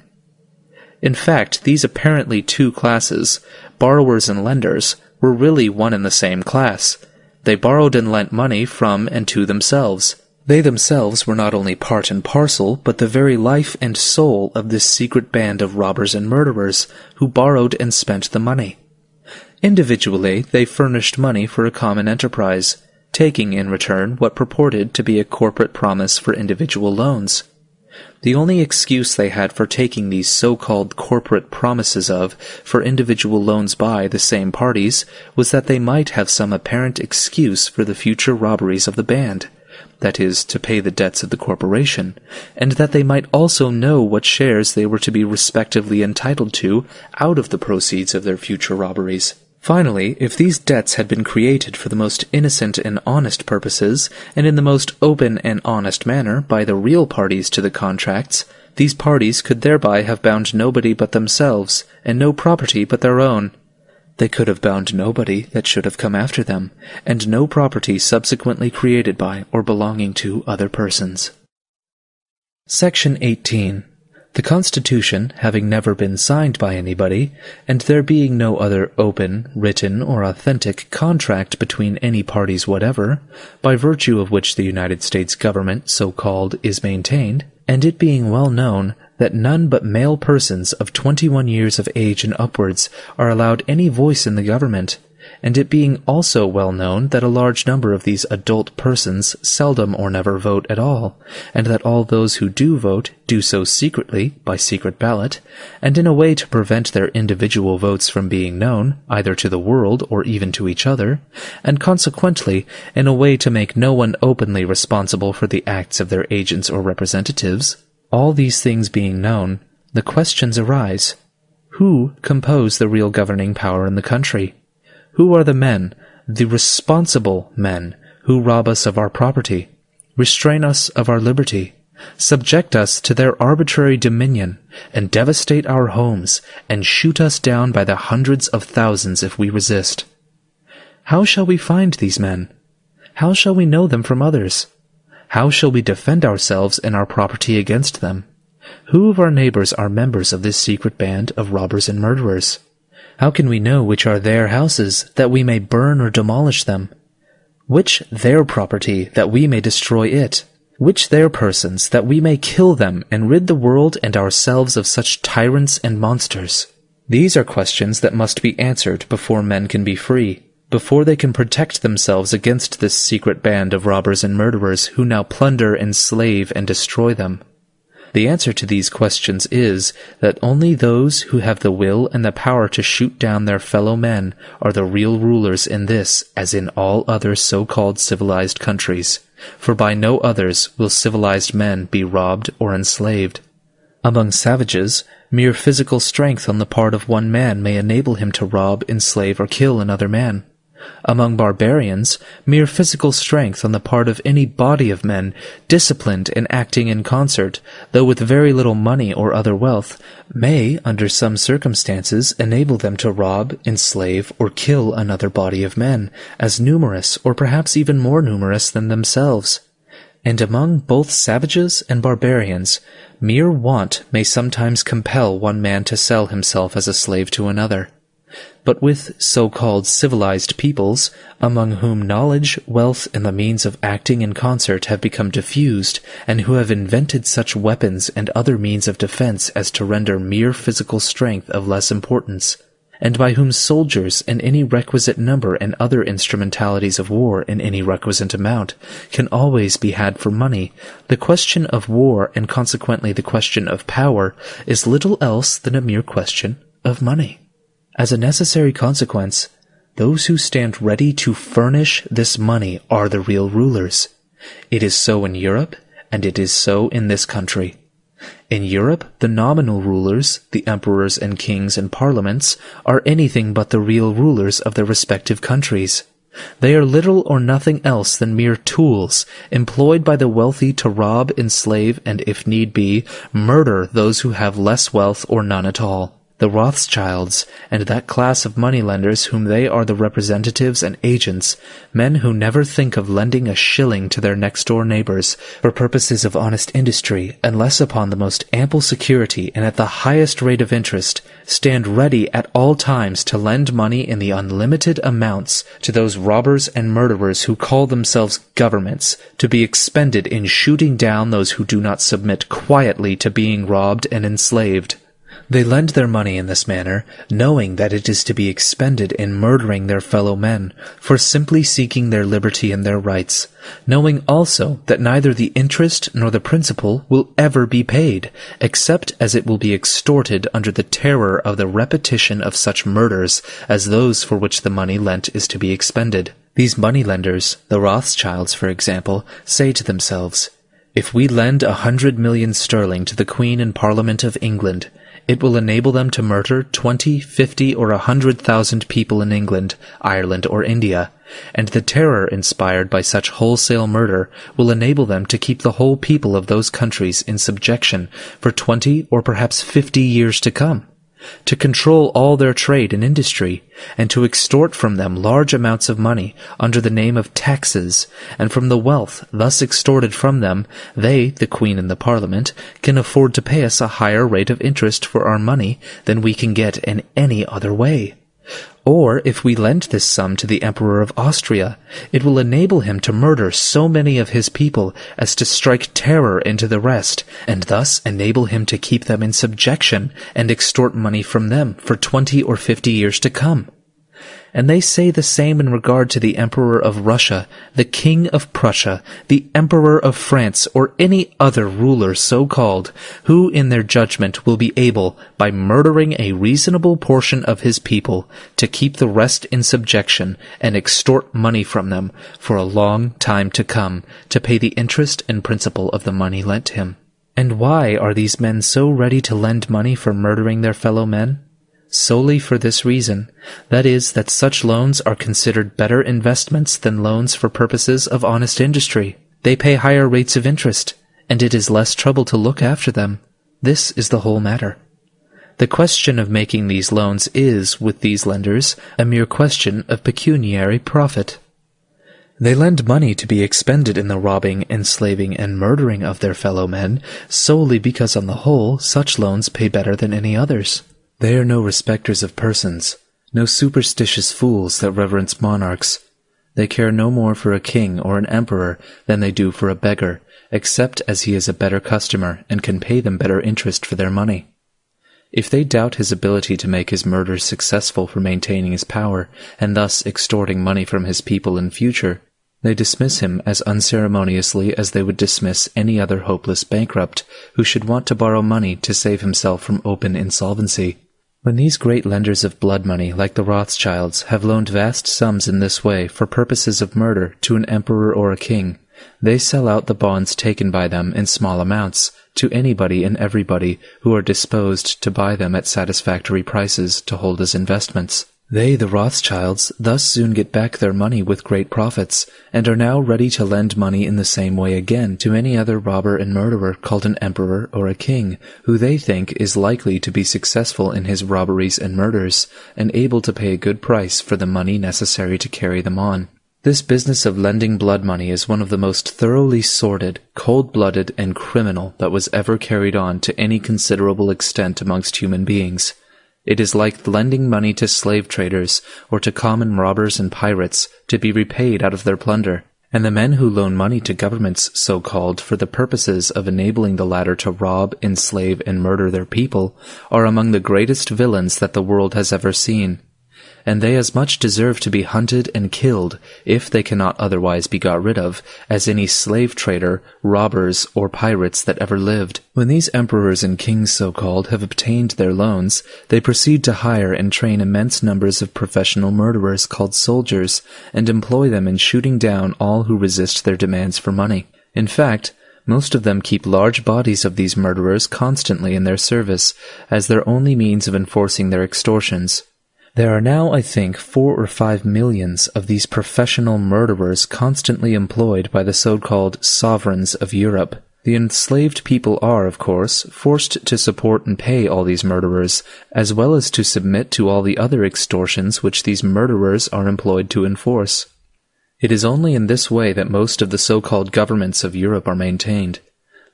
In fact, these apparently two classes, borrowers and lenders, were really one and the same class. They borrowed and lent money from and to themselves. They themselves were not only part and parcel, but the very life and soul of this secret band of robbers and murderers, who borrowed and spent the money. Individually, they furnished money for a common enterprise, taking in return what purported to be a corporate promise for individual loans. The only excuse they had for taking these so-called corporate promises for individual loans by the same parties was that they might have some apparent excuse for the future robberies of the band, that is, to pay the debts of the corporation, and that they might also know what shares they were to be respectively entitled to out of the proceeds of their future robberies. Finally, if these debts had been created for the most innocent and honest purposes, and in the most open and honest manner by the real parties to the contracts, these parties could thereby have bound nobody but themselves, and no property but their own. They could have bound nobody that should have come after them, and no property subsequently created by or belonging to other persons. Section 18. The Constitution having never been signed by anybody, and there being no other open, written, or authentic contract between any parties whatever, by virtue of which the United States government, so called, is maintained, and it being well known that none but male persons of 21 years of age and upwards are allowed any voice in the government, and it being also well known that a large number of these adult persons seldom or never vote at all, and that all those who do vote do so secretly, by secret ballot, and in a way to prevent their individual votes from being known, either to the world or even to each other, and consequently in a way to make no one openly responsible for the acts of their agents or representatives, all these things being known, the questions arise: who compose the real governing power in the country? Who are the men, the responsible men, who rob us of our property, restrain us of our liberty, subject us to their arbitrary dominion, and devastate our homes, and shoot us down by the hundreds of thousands if we resist? How shall we find these men? How shall we know them from others? How shall we defend ourselves and our property against them? Who of our neighbors are members of this secret band of robbers and murderers? How can we know which are their houses, that we may burn or demolish them? Which their property, that we may destroy it? Which their persons, that we may kill them, and rid the world and ourselves of such tyrants and monsters? These are questions that must be answered before men can be free. before they can protect themselves against this secret band of robbers and murderers who now plunder, enslave, and destroy them? The answer to these questions is that only those who have the will and the power to shoot down their fellow men are the real rulers in this as in all other so-called civilized countries, for by no others will civilized men be robbed or enslaved. Among savages, mere physical strength on the part of one man may enable him to rob, enslave, or kill another man. Among barbarians, mere physical strength on the part of any body of men, disciplined and acting in concert, though with very little money or other wealth, may, under some circumstances, enable them to rob, enslave, or kill another body of men, as numerous or perhaps even more numerous than themselves. And among both savages and barbarians, mere want may sometimes compel one man to sell himself as a slave to another. But with so-called civilized peoples, among whom knowledge, wealth, and the means of acting in concert have become diffused, and who have invented such weapons and other means of defense as to render mere physical strength of less importance, and by whom soldiers in any requisite number and other instrumentalities of war in any requisite amount can always be had for money, the question of war and consequently the question of power is little else than a mere question of money. As a necessary consequence, those who stand ready to furnish this money are the real rulers. It is so in Europe, and it is so in this country. In Europe, the nominal rulers, the emperors and kings and parliaments, are anything but the real rulers of their respective countries. They are little or nothing else than mere tools, employed by the wealthy to rob, enslave, and, if need be, murder those who have less wealth or none at all. The Rothschilds, and that class of moneylenders whom they are the representatives and agents, men who never think of lending a shilling to their next-door neighbors for purposes of honest industry, unless upon the most ample security and at the highest rate of interest, stand ready at all times to lend money in the unlimited amounts to those robbers and murderers who call themselves governments, to be expended in shooting down those who do not submit quietly to being robbed and enslaved. They lend their money in this manner, knowing that it is to be expended in murdering their fellow men, for simply seeking their liberty and their rights, knowing also that neither the interest nor the principal will ever be paid, except as it will be extorted under the terror of the repetition of such murders as those for which the money lent is to be expended. These moneylenders, the Rothschilds for example, say to themselves, "If we lend 100 million sterling to the Queen and Parliament of England, it will enable them to murder 20, 50, or 100,000 people in England, Ireland, or India, and the terror inspired by such wholesale murder will enable them to keep the whole people of those countries in subjection for 20 or perhaps 50 years to come, to control all their trade and industry, and to extort from them large amounts of money under the name of taxes, and from the wealth thus extorted from them, they, the Queen and the Parliament, can afford to pay us a higher rate of interest for our money than we can get in any other way. Or, if we lend this sum to the Emperor of Austria, it will enable him to murder so many of his people as to strike terror into the rest, and thus enable him to keep them in subjection and extort money from them for 20 or 50 years to come. And they say the same in regard to the Emperor of Russia, the King of Prussia, the Emperor of France, or any other ruler so-called, who in their judgment will be able, by murdering a reasonable portion of his people, to keep the rest in subjection and extort money from them for a long time to come, to pay the interest and principal of the money lent him. And why are these men so ready to lend money for murdering their fellow men? Solely for this reason, that is, that such loans are considered better investments than loans for purposes of honest industry. They pay higher rates of interest, and it is less trouble to look after them. This is the whole matter. The question of making these loans is, with these lenders, a mere question of pecuniary profit. They lend money to be expended in the robbing, enslaving, and murdering of their fellow men, solely because on the whole such loans pay better than any others. They are no respecters of persons, no superstitious fools that reverence monarchs. They care no more for a king or an emperor than they do for a beggar, except as he is a better customer and can pay them better interest for their money. If they doubt his ability to make his murders successful for maintaining his power, and thus extorting money from his people in future, they dismiss him as unceremoniously as they would dismiss any other hopeless bankrupt who should want to borrow money to save himself from open insolvency. When these great lenders of blood money, like the Rothschilds, have loaned vast sums in this way for purposes of murder to an emperor or a king, they sell out the bonds taken by them in small amounts to anybody and everybody who are disposed to buy them at satisfactory prices to hold as investments. They, the Rothschilds, thus soon get back their money with great profits, and are now ready to lend money in the same way again to any other robber and murderer called an emperor or a king, who they think is likely to be successful in his robberies and murders, and able to pay a good price for the money necessary to carry them on. This business of lending blood money is one of the most thoroughly sordid, cold-blooded, and criminal that was ever carried on to any considerable extent amongst human beings. It is like lending money to slave traders or to common robbers and pirates to be repaid out of their plunder, and the men who loan money to governments, so-called, for the purposes of enabling the latter to rob, enslave, and murder their people, are among the greatest villains that the world has ever seen. And they as much deserve to be hunted and killed, if they cannot otherwise be got rid of, as any slave trader, robbers, or pirates that ever lived. When these emperors and kings so-called have obtained their loans, they proceed to hire and train immense numbers of professional murderers called soldiers, and employ them in shooting down all who resist their demands for money. In fact, most of them keep large bodies of these murderers constantly in their service, as their only means of enforcing their extortions. There are now, I think, 4 or 5 millions of these professional murderers constantly employed by the so-called sovereigns of Europe. The enslaved people are, of course, forced to support and pay all these murderers, as well as to submit to all the other extortions which these murderers are employed to enforce. It is only in this way that most of the so-called governments of Europe are maintained.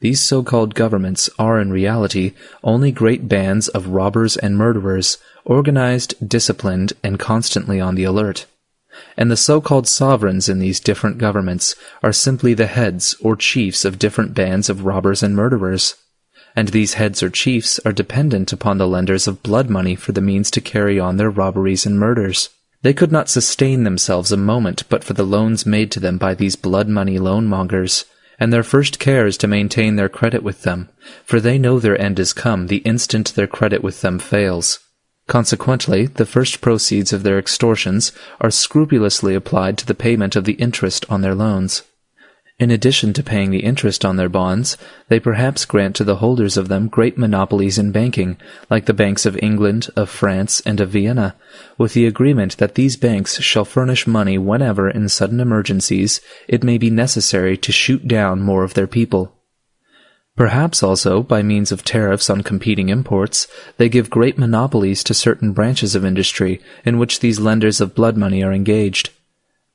These so-called governments are in reality only great bands of robbers and murderers, organized, disciplined, and constantly on the alert. And the so-called sovereigns in these different governments are simply the heads or chiefs of different bands of robbers and murderers. And these heads or chiefs are dependent upon the lenders of blood money for the means to carry on their robberies and murders. They could not sustain themselves a moment but for the loans made to them by these blood money loanmongers, and their first care is to maintain their credit with them, for they know their end is come the instant their credit with them fails. Consequently, the first proceeds of their extortions are scrupulously applied to the payment of the interest on their loans. In addition to paying the interest on their bonds, they perhaps grant to the holders of them great monopolies in banking, like the banks of England, of France, and of Vienna, with the agreement that these banks shall furnish money whenever, in sudden emergencies, it may be necessary to shoot down more of their people. Perhaps also, by means of tariffs on competing imports, they give great monopolies to certain branches of industry in which these lenders of blood money are engaged.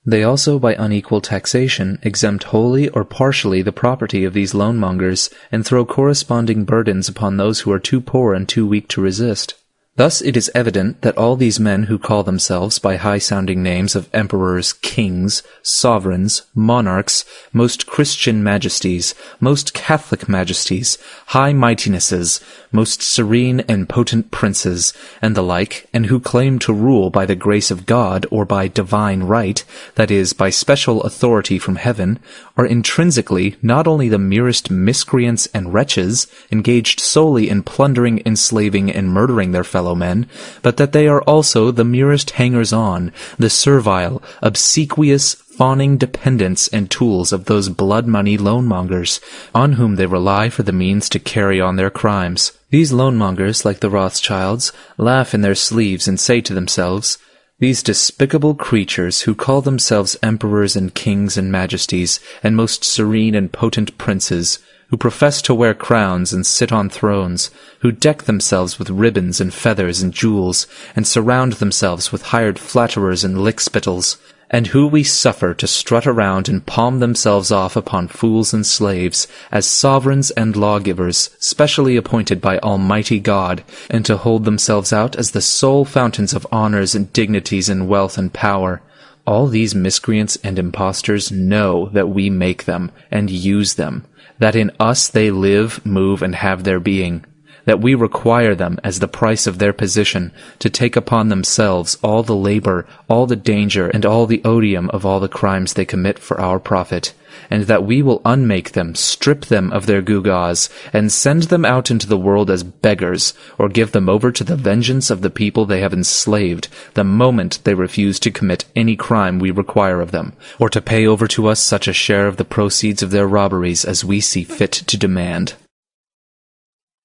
They also, by unequal taxation, exempt wholly or partially the property of these loanmongers, and throw corresponding burdens upon those who are too poor and too weak to resist. Thus it is evident that all these men who call themselves by high-sounding names of emperors, kings, sovereigns, monarchs, most Christian majesties, most Catholic majesties, high mightinesses, most serene and potent princes, and the like, and who claim to rule by the grace of God or by divine right, that is, by special authority from heaven, are intrinsically not only the merest miscreants and wretches, engaged solely in plundering, enslaving, and murdering their fellow men, but that they are also the merest hangers-on, the servile, obsequious, fawning dependents and tools of those blood-money loanmongers, on whom they rely for the means to carry on their crimes. These loanmongers, like the Rothschilds, laugh in their sleeves and say to themselves, "These despicable creatures who call themselves emperors and kings and majesties, and most serene and potent princes, who profess to wear crowns and sit on thrones, who deck themselves with ribbons and feathers and jewels, and surround themselves with hired flatterers and lickspittles, and who we suffer to strut around and palm themselves off upon fools and slaves, as sovereigns and lawgivers, specially appointed by Almighty God, and to hold themselves out as the sole fountains of honors and dignities and wealth and power. All these miscreants and impostors know that we make them, and use them, that in us they live, move, and have their being, that we require them as the price of their position to take upon themselves all the labor, all the danger, and all the odium of all the crimes they commit for our profit, and that we will unmake them, strip them of their gewgaws, and send them out into the world as beggars, or give them over to the vengeance of the people they have enslaved, the moment they refuse to commit any crime we require of them, or to pay over to us such a share of the proceeds of their robberies as we see fit to demand.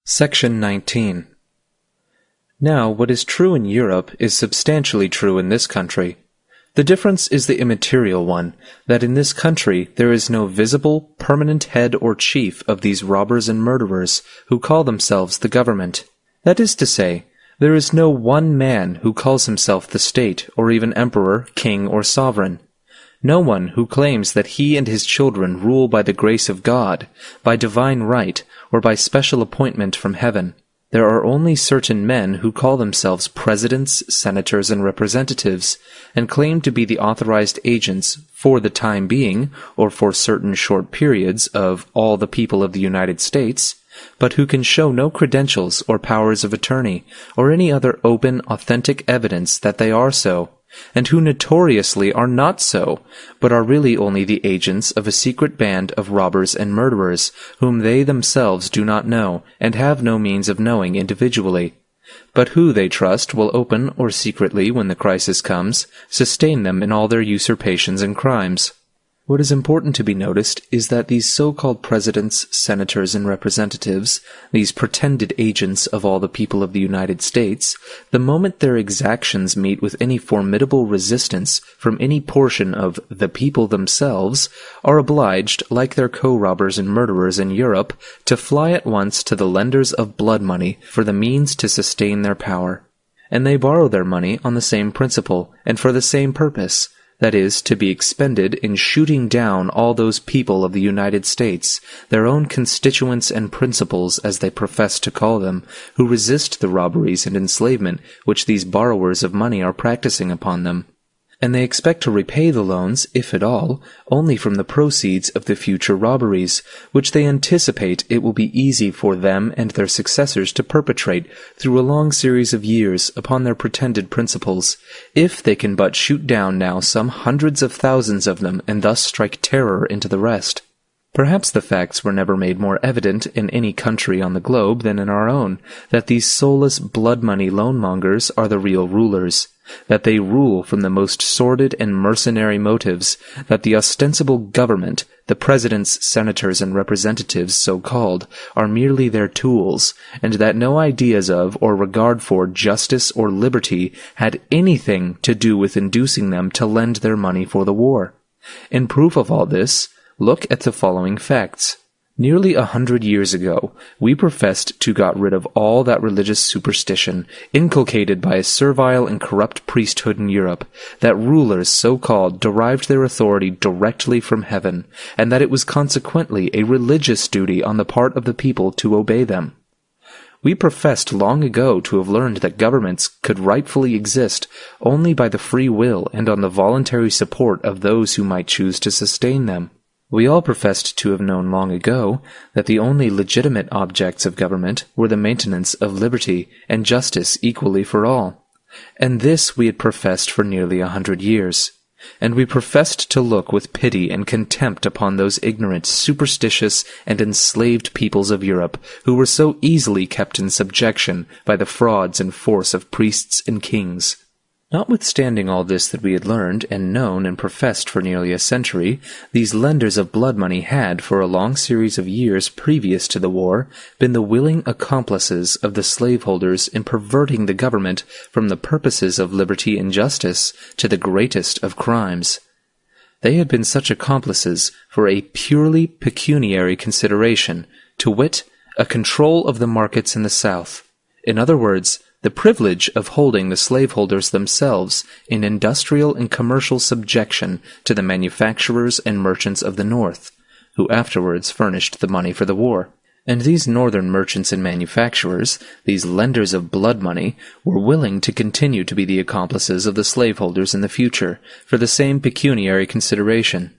Section 19. Now, what is true in Europe is substantially true in this country. The difference is the immaterial one, that in this country there is no visible, permanent head or chief of these robbers and murderers who call themselves the government. That is to say, there is no one man who calls himself the state, or even emperor, king, or sovereign. No one who claims that he and his children rule by the grace of God, by divine right, or by special appointment from heaven. There are only certain men who call themselves presidents, senators, and representatives, and claim to be the authorized agents, for the time being, or for certain short periods, of all the people of the United States, but who can show no credentials or powers of attorney, or any other open, authentic evidence that they are so, and who notoriously are not so, but are really only the agents of a secret band of robbers and murderers, whom they themselves do not know, and have no means of knowing individually, but who, they trust, will open or secretly, when the crisis comes, sustain them in all their usurpations and crimes. What is important to be noticed is that these so-called presidents, senators, and representatives, these pretended agents of all the people of the United States, the moment their exactions meet with any formidable resistance from any portion of the people themselves, are obliged, like their co-robbers and murderers in Europe, to fly at once to the lenders of blood money for the means to sustain their power. And they borrow their money on the same principle, and for the same purpose, that is, to be expended in shooting down all those people of the United States, their own constituents and principals, as they profess to call them, who resist the robberies and enslavement which these borrowers of money are practicing upon them. And they expect to repay the loans, if at all, only from the proceeds of the future robberies, which they anticipate it will be easy for them and their successors to perpetrate through a long series of years upon their pretended principles, if they can but shoot down now some hundreds of thousands of them and thus strike terror into the rest. Perhaps the facts were never made more evident in any country on the globe than in our own, that these soulless blood-money loan-mongers are the real rulers, that they rule from the most sordid and mercenary motives, that the ostensible government, the presidents, senators, and representatives so-called, are merely their tools, and that no ideas of or regard for justice or liberty had anything to do with inducing them to lend their money for the war. In proof of all this, look at the following facts. Nearly 100 years ago, we professed to got rid of all that religious superstition inculcated by a servile and corrupt priesthood in Europe, that rulers, so-called, derived their authority directly from heaven, and that it was consequently a religious duty on the part of the people to obey them. We professed long ago to have learned that governments could rightfully exist only by the free will and on the voluntary support of those who might choose to sustain them. We all professed to have known long ago that the only legitimate objects of government were the maintenance of liberty and justice equally for all. And this we had professed for nearly 100 years. And we professed to look with pity and contempt upon those ignorant, superstitious, and enslaved peoples of Europe, who were so easily kept in subjection by the frauds and force of priests and kings. Notwithstanding all this that we had learned and known and professed for nearly a century, these lenders of blood money had, for a long series of years previous to the war, been the willing accomplices of the slaveholders in perverting the government from the purposes of liberty and justice to the greatest of crimes. They had been such accomplices for a purely pecuniary consideration, to wit, a control of the markets in the South. In other words, the privilege of holding the slaveholders themselves in industrial and commercial subjection to the manufacturers and merchants of the North, who afterwards furnished the money for the war. And these northern merchants and manufacturers, these lenders of blood money, were willing to continue to be the accomplices of the slaveholders in the future, for the same pecuniary consideration.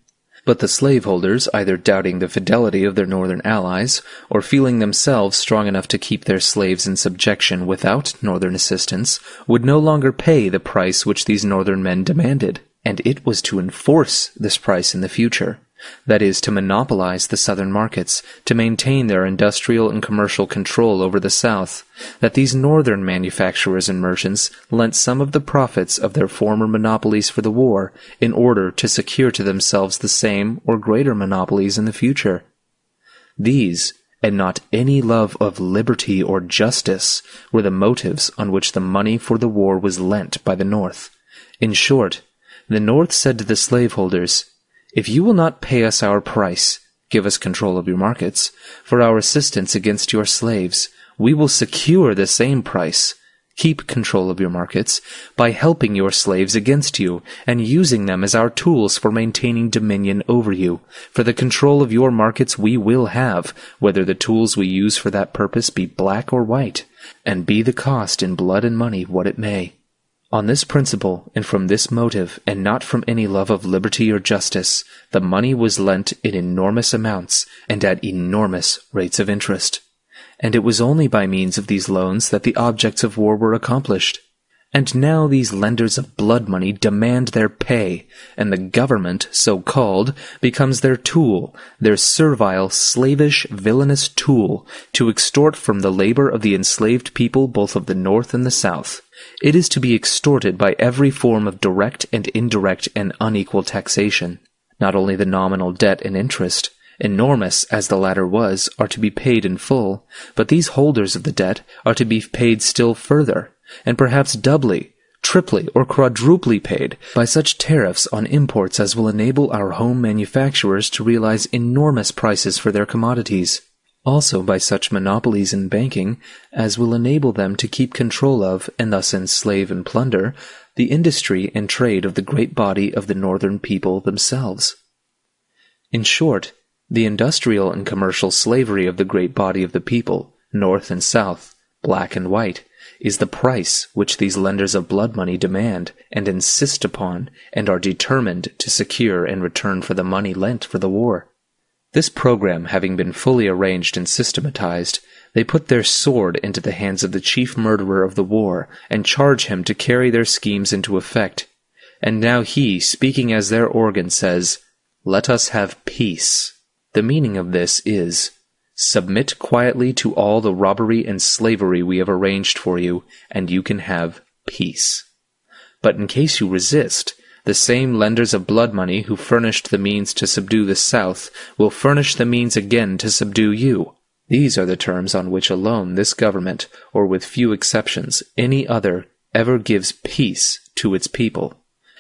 But the slaveholders, either doubting the fidelity of their northern allies, or feeling themselves strong enough to keep their slaves in subjection without northern assistance, would no longer pay the price which these northern men demanded, and it was to enforce this price in the future. That is, to monopolize the southern markets, to maintain their industrial and commercial control over the South, that these northern manufacturers and merchants lent some of the profits of their former monopolies for the war in order to secure to themselves the same or greater monopolies in the future. These, and not any love of liberty or justice, were the motives on which the money for the war was lent by the North. In short, the North said to the slaveholders, "If you will not pay us our price, give us control of your markets, for our assistance against your slaves, we will secure the same price, keep control of your markets, by helping your slaves against you, and using them as our tools for maintaining dominion over you. For the control of your markets we will have, whether the tools we use for that purpose be black or white, and be the cost in blood and money what it may." On this principle, and from this motive, and not from any love of liberty or justice, the money was lent in enormous amounts, and at enormous rates of interest. And it was only by means of these loans that the objects of war were accomplished. And now these lenders of blood money demand their pay, and the government, so called, becomes their tool, their servile, slavish, villainous tool, to extort from the labor of the enslaved people both of the North and the South. It is to be extorted by every form of direct and indirect and unequal taxation. Not only the nominal debt and interest, enormous as the latter was, are to be paid in full, but these holders of the debt are to be paid still further, and perhaps doubly, triply, or quadruply paid by such tariffs on imports as will enable our home manufacturers to realize enormous prices for their commodities. Also by such monopolies in banking as will enable them to keep control of, and thus enslave and plunder, the industry and trade of the great body of the northern people themselves. In short, the industrial and commercial slavery of the great body of the people, North and South, black and white, is the price which these lenders of blood money demand and insist upon, and are determined to secure in return for the money lent for the war. This program having been fully arranged and systematized, they put their sword into the hands of the chief murderer of the war, and charge him to carry their schemes into effect. And now he, speaking as their organ, says, "Let us have peace." The meaning of this is, submit quietly to all the robbery and slavery we have arranged for you, and you can have peace. But in case you resist, the same lenders of blood money who furnished the means to subdue the South will furnish the means again to subdue you. These are the terms on which alone this government, or with few exceptions, any other, ever gives peace to its people.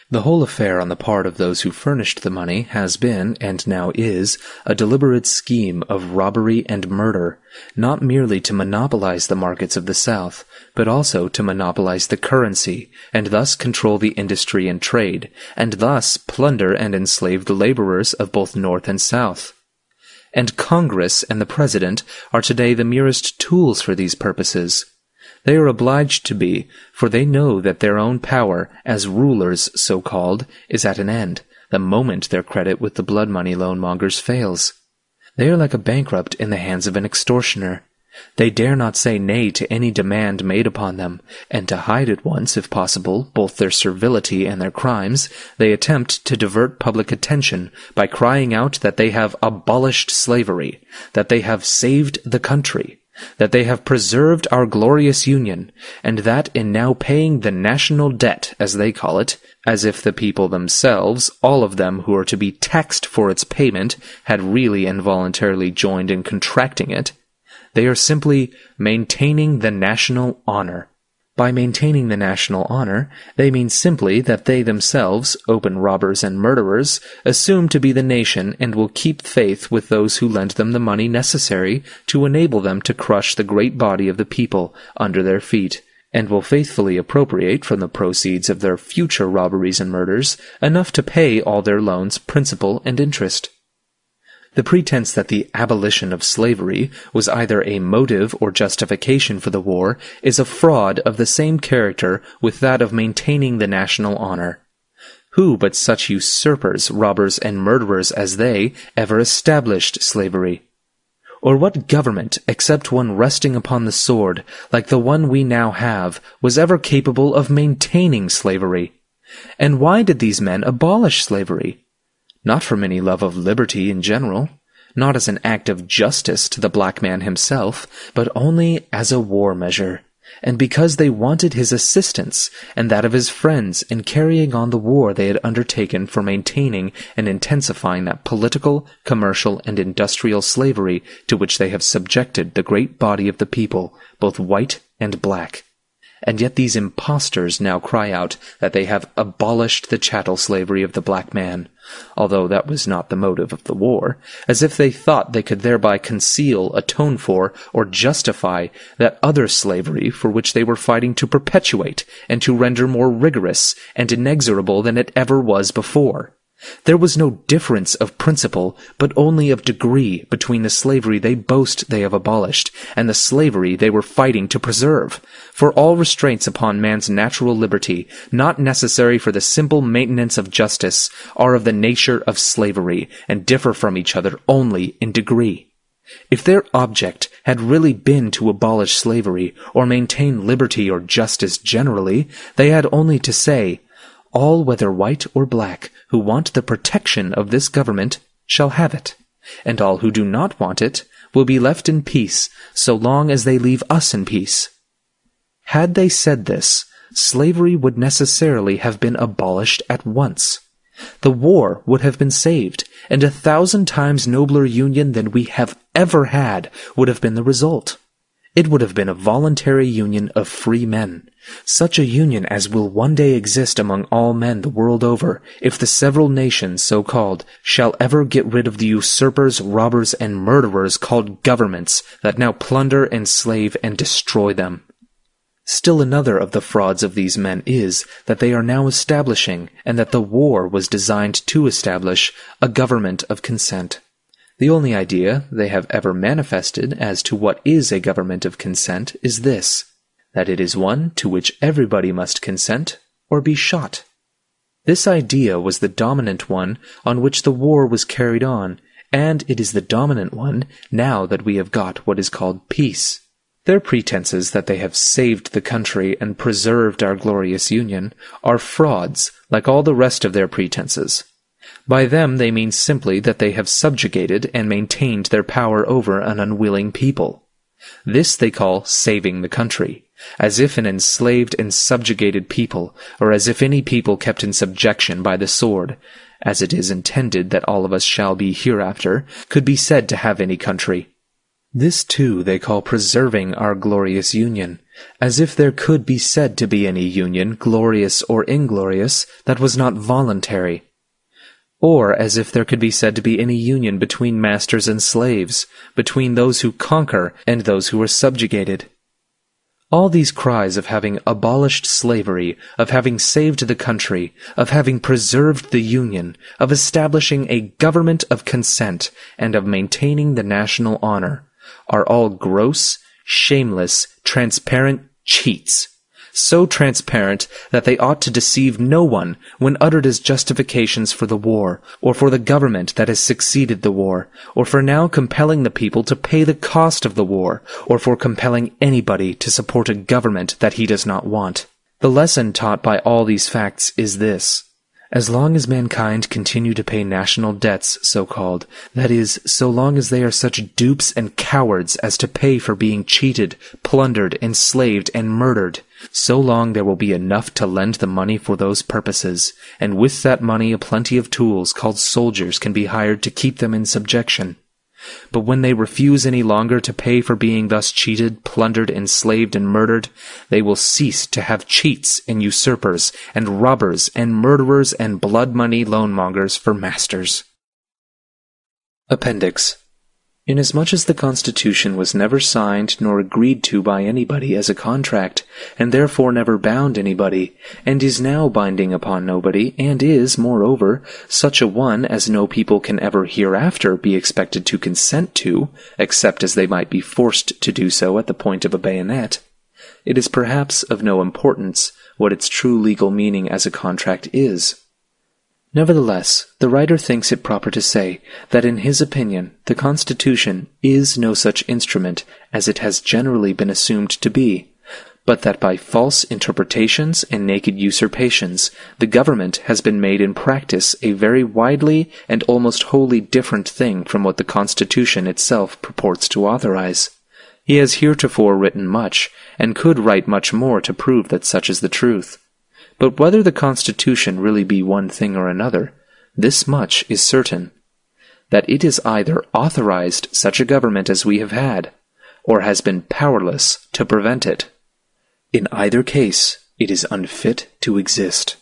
The whole affair on the part of those who furnished the money has been, and now is, a deliberate scheme of robbery and murder, not merely to monopolize the markets of the South, but also to monopolize the currency, and thus control the industry and trade, and thus plunder and enslave the laborers of both North and South. And Congress and the President are today the merest tools for these purposes. They are obliged to be, for they know that their own power, as rulers so-called, is at an end, the moment their credit with the blood money loan-mongers fails. They are like a bankrupt in the hands of an extortioner. They dare not say nay to any demand made upon them, and to hide at once, if possible, both their servility and their crimes, they attempt to divert public attention by crying out that they have abolished slavery, that they have saved the country, that they have preserved our glorious Union, and that in now paying the national debt, as they call it, as if the people themselves, all of them who are to be taxed for its payment, had really and voluntarily joined in contracting it, they are simply maintaining the national honor. By maintaining the national honor, they mean simply that they themselves, open robbers and murderers, assume to be the nation and will keep faith with those who lend them the money necessary to enable them to crush the great body of the people under their feet, and will faithfully appropriate from the proceeds of their future robberies and murders enough to pay all their loans, principal, and interest. The pretense that the abolition of slavery was either a motive or justification for the war is a fraud of the same character with that of maintaining the national honor. Who but such usurpers, robbers, and murderers as they ever established slavery? Or what government, except one resting upon the sword, like the one we now have, was ever capable of maintaining slavery? And why did these men abolish slavery? Not from any love of liberty in general, not as an act of justice to the black man himself, but only as a war measure, and because they wanted his assistance and that of his friends in carrying on the war they had undertaken for maintaining and intensifying that political, commercial, and industrial slavery to which they have subjected the great body of the people, both white and black. And yet these impostors now cry out that they have abolished the chattel slavery of the black man, although that was not the motive of the war, as if they thought they could thereby conceal, atone for, or justify that other slavery for which they were fighting to perpetuate and to render more rigorous and inexorable than it ever was before. There was no difference of principle, but only of degree between the slavery they boast they have abolished and the slavery they were fighting to preserve. For all restraints upon man's natural liberty, not necessary for the simple maintenance of justice, are of the nature of slavery, and differ from each other only in degree. If their object had really been to abolish slavery, or maintain liberty or justice generally, they had only to say, "All, whether white or black, who want the protection of this government shall have it, and all who do not want it will be left in peace so long as they leave us in peace." Had they said this, slavery would necessarily have been abolished at once. The war would have been saved, and 1,000 times nobler union than we have ever had would have been the result. It would have been a voluntary union of free men, such a union as will one day exist among all men the world over, if the several nations, so-called, shall ever get rid of the usurpers, robbers, and murderers called governments that now plunder, enslave, and destroy them. Still another of the frauds of these men is that they are now establishing, and that the war was designed to establish, a government of consent. The only idea they have ever manifested as to what is a government of consent is this, that it is one to which everybody must consent or be shot. This idea was the dominant one on which the war was carried on, and it is the dominant one now that we have got what is called peace. Their pretenses that they have saved the country and preserved our glorious union are frauds, like all the rest of their pretenses. By them they mean simply that they have subjugated and maintained their power over an unwilling people. This they call saving the country, as if an enslaved and subjugated people, or as if any people kept in subjection by the sword, as it is intended that all of us shall be hereafter, could be said to have any country. This too they call preserving our glorious union, as if there could be said to be any union, glorious or inglorious, that was not voluntary. Or as if there could be said to be any union between masters and slaves, between those who conquer and those who are subjugated. All these cries of having abolished slavery, of having saved the country, of having preserved the Union, of establishing a government of consent, and of maintaining the national honor, are all gross, shameless, transparent cheats. So transparent that they ought to deceive no one when uttered as justifications for the war, or for the government that has succeeded the war, or for now compelling the people to pay the cost of the war, or for compelling anybody to support a government that he does not want. The lesson taught by all these facts is this. As long as mankind continue to pay national debts, so-called, that is, so long as they are such dupes and cowards as to pay for being cheated, plundered, enslaved, and murdered, so long there will be enough to lend the money for those purposes, and with that money a plenty of tools called soldiers can be hired to keep them in subjection. But when they refuse any longer to pay for being thus cheated, plundered, enslaved, and murdered, they will cease to have cheats and usurpers and robbers and murderers and blood-money loanmongers for masters. Appendix. Inasmuch as the Constitution was never signed nor agreed to by anybody as a contract, and therefore never bound anybody, and is now binding upon nobody, and is, moreover, such a one as no people can ever hereafter be expected to consent to, except as they might be forced to do so at the point of a bayonet, it is perhaps of no importance what its true legal meaning as a contract is. Nevertheless, the writer thinks it proper to say that in his opinion the Constitution is no such instrument as it has generally been assumed to be, but that by false interpretations and naked usurpations the government has been made in practice a very widely and almost wholly different thing from what the Constitution itself purports to authorize. He has heretofore written much, and could write much more to prove that such is the truth. But whether the Constitution really be one thing or another, this much is certain, that it is either authorized such a government as we have had, or has been powerless to prevent it. In either case, it is unfit to exist.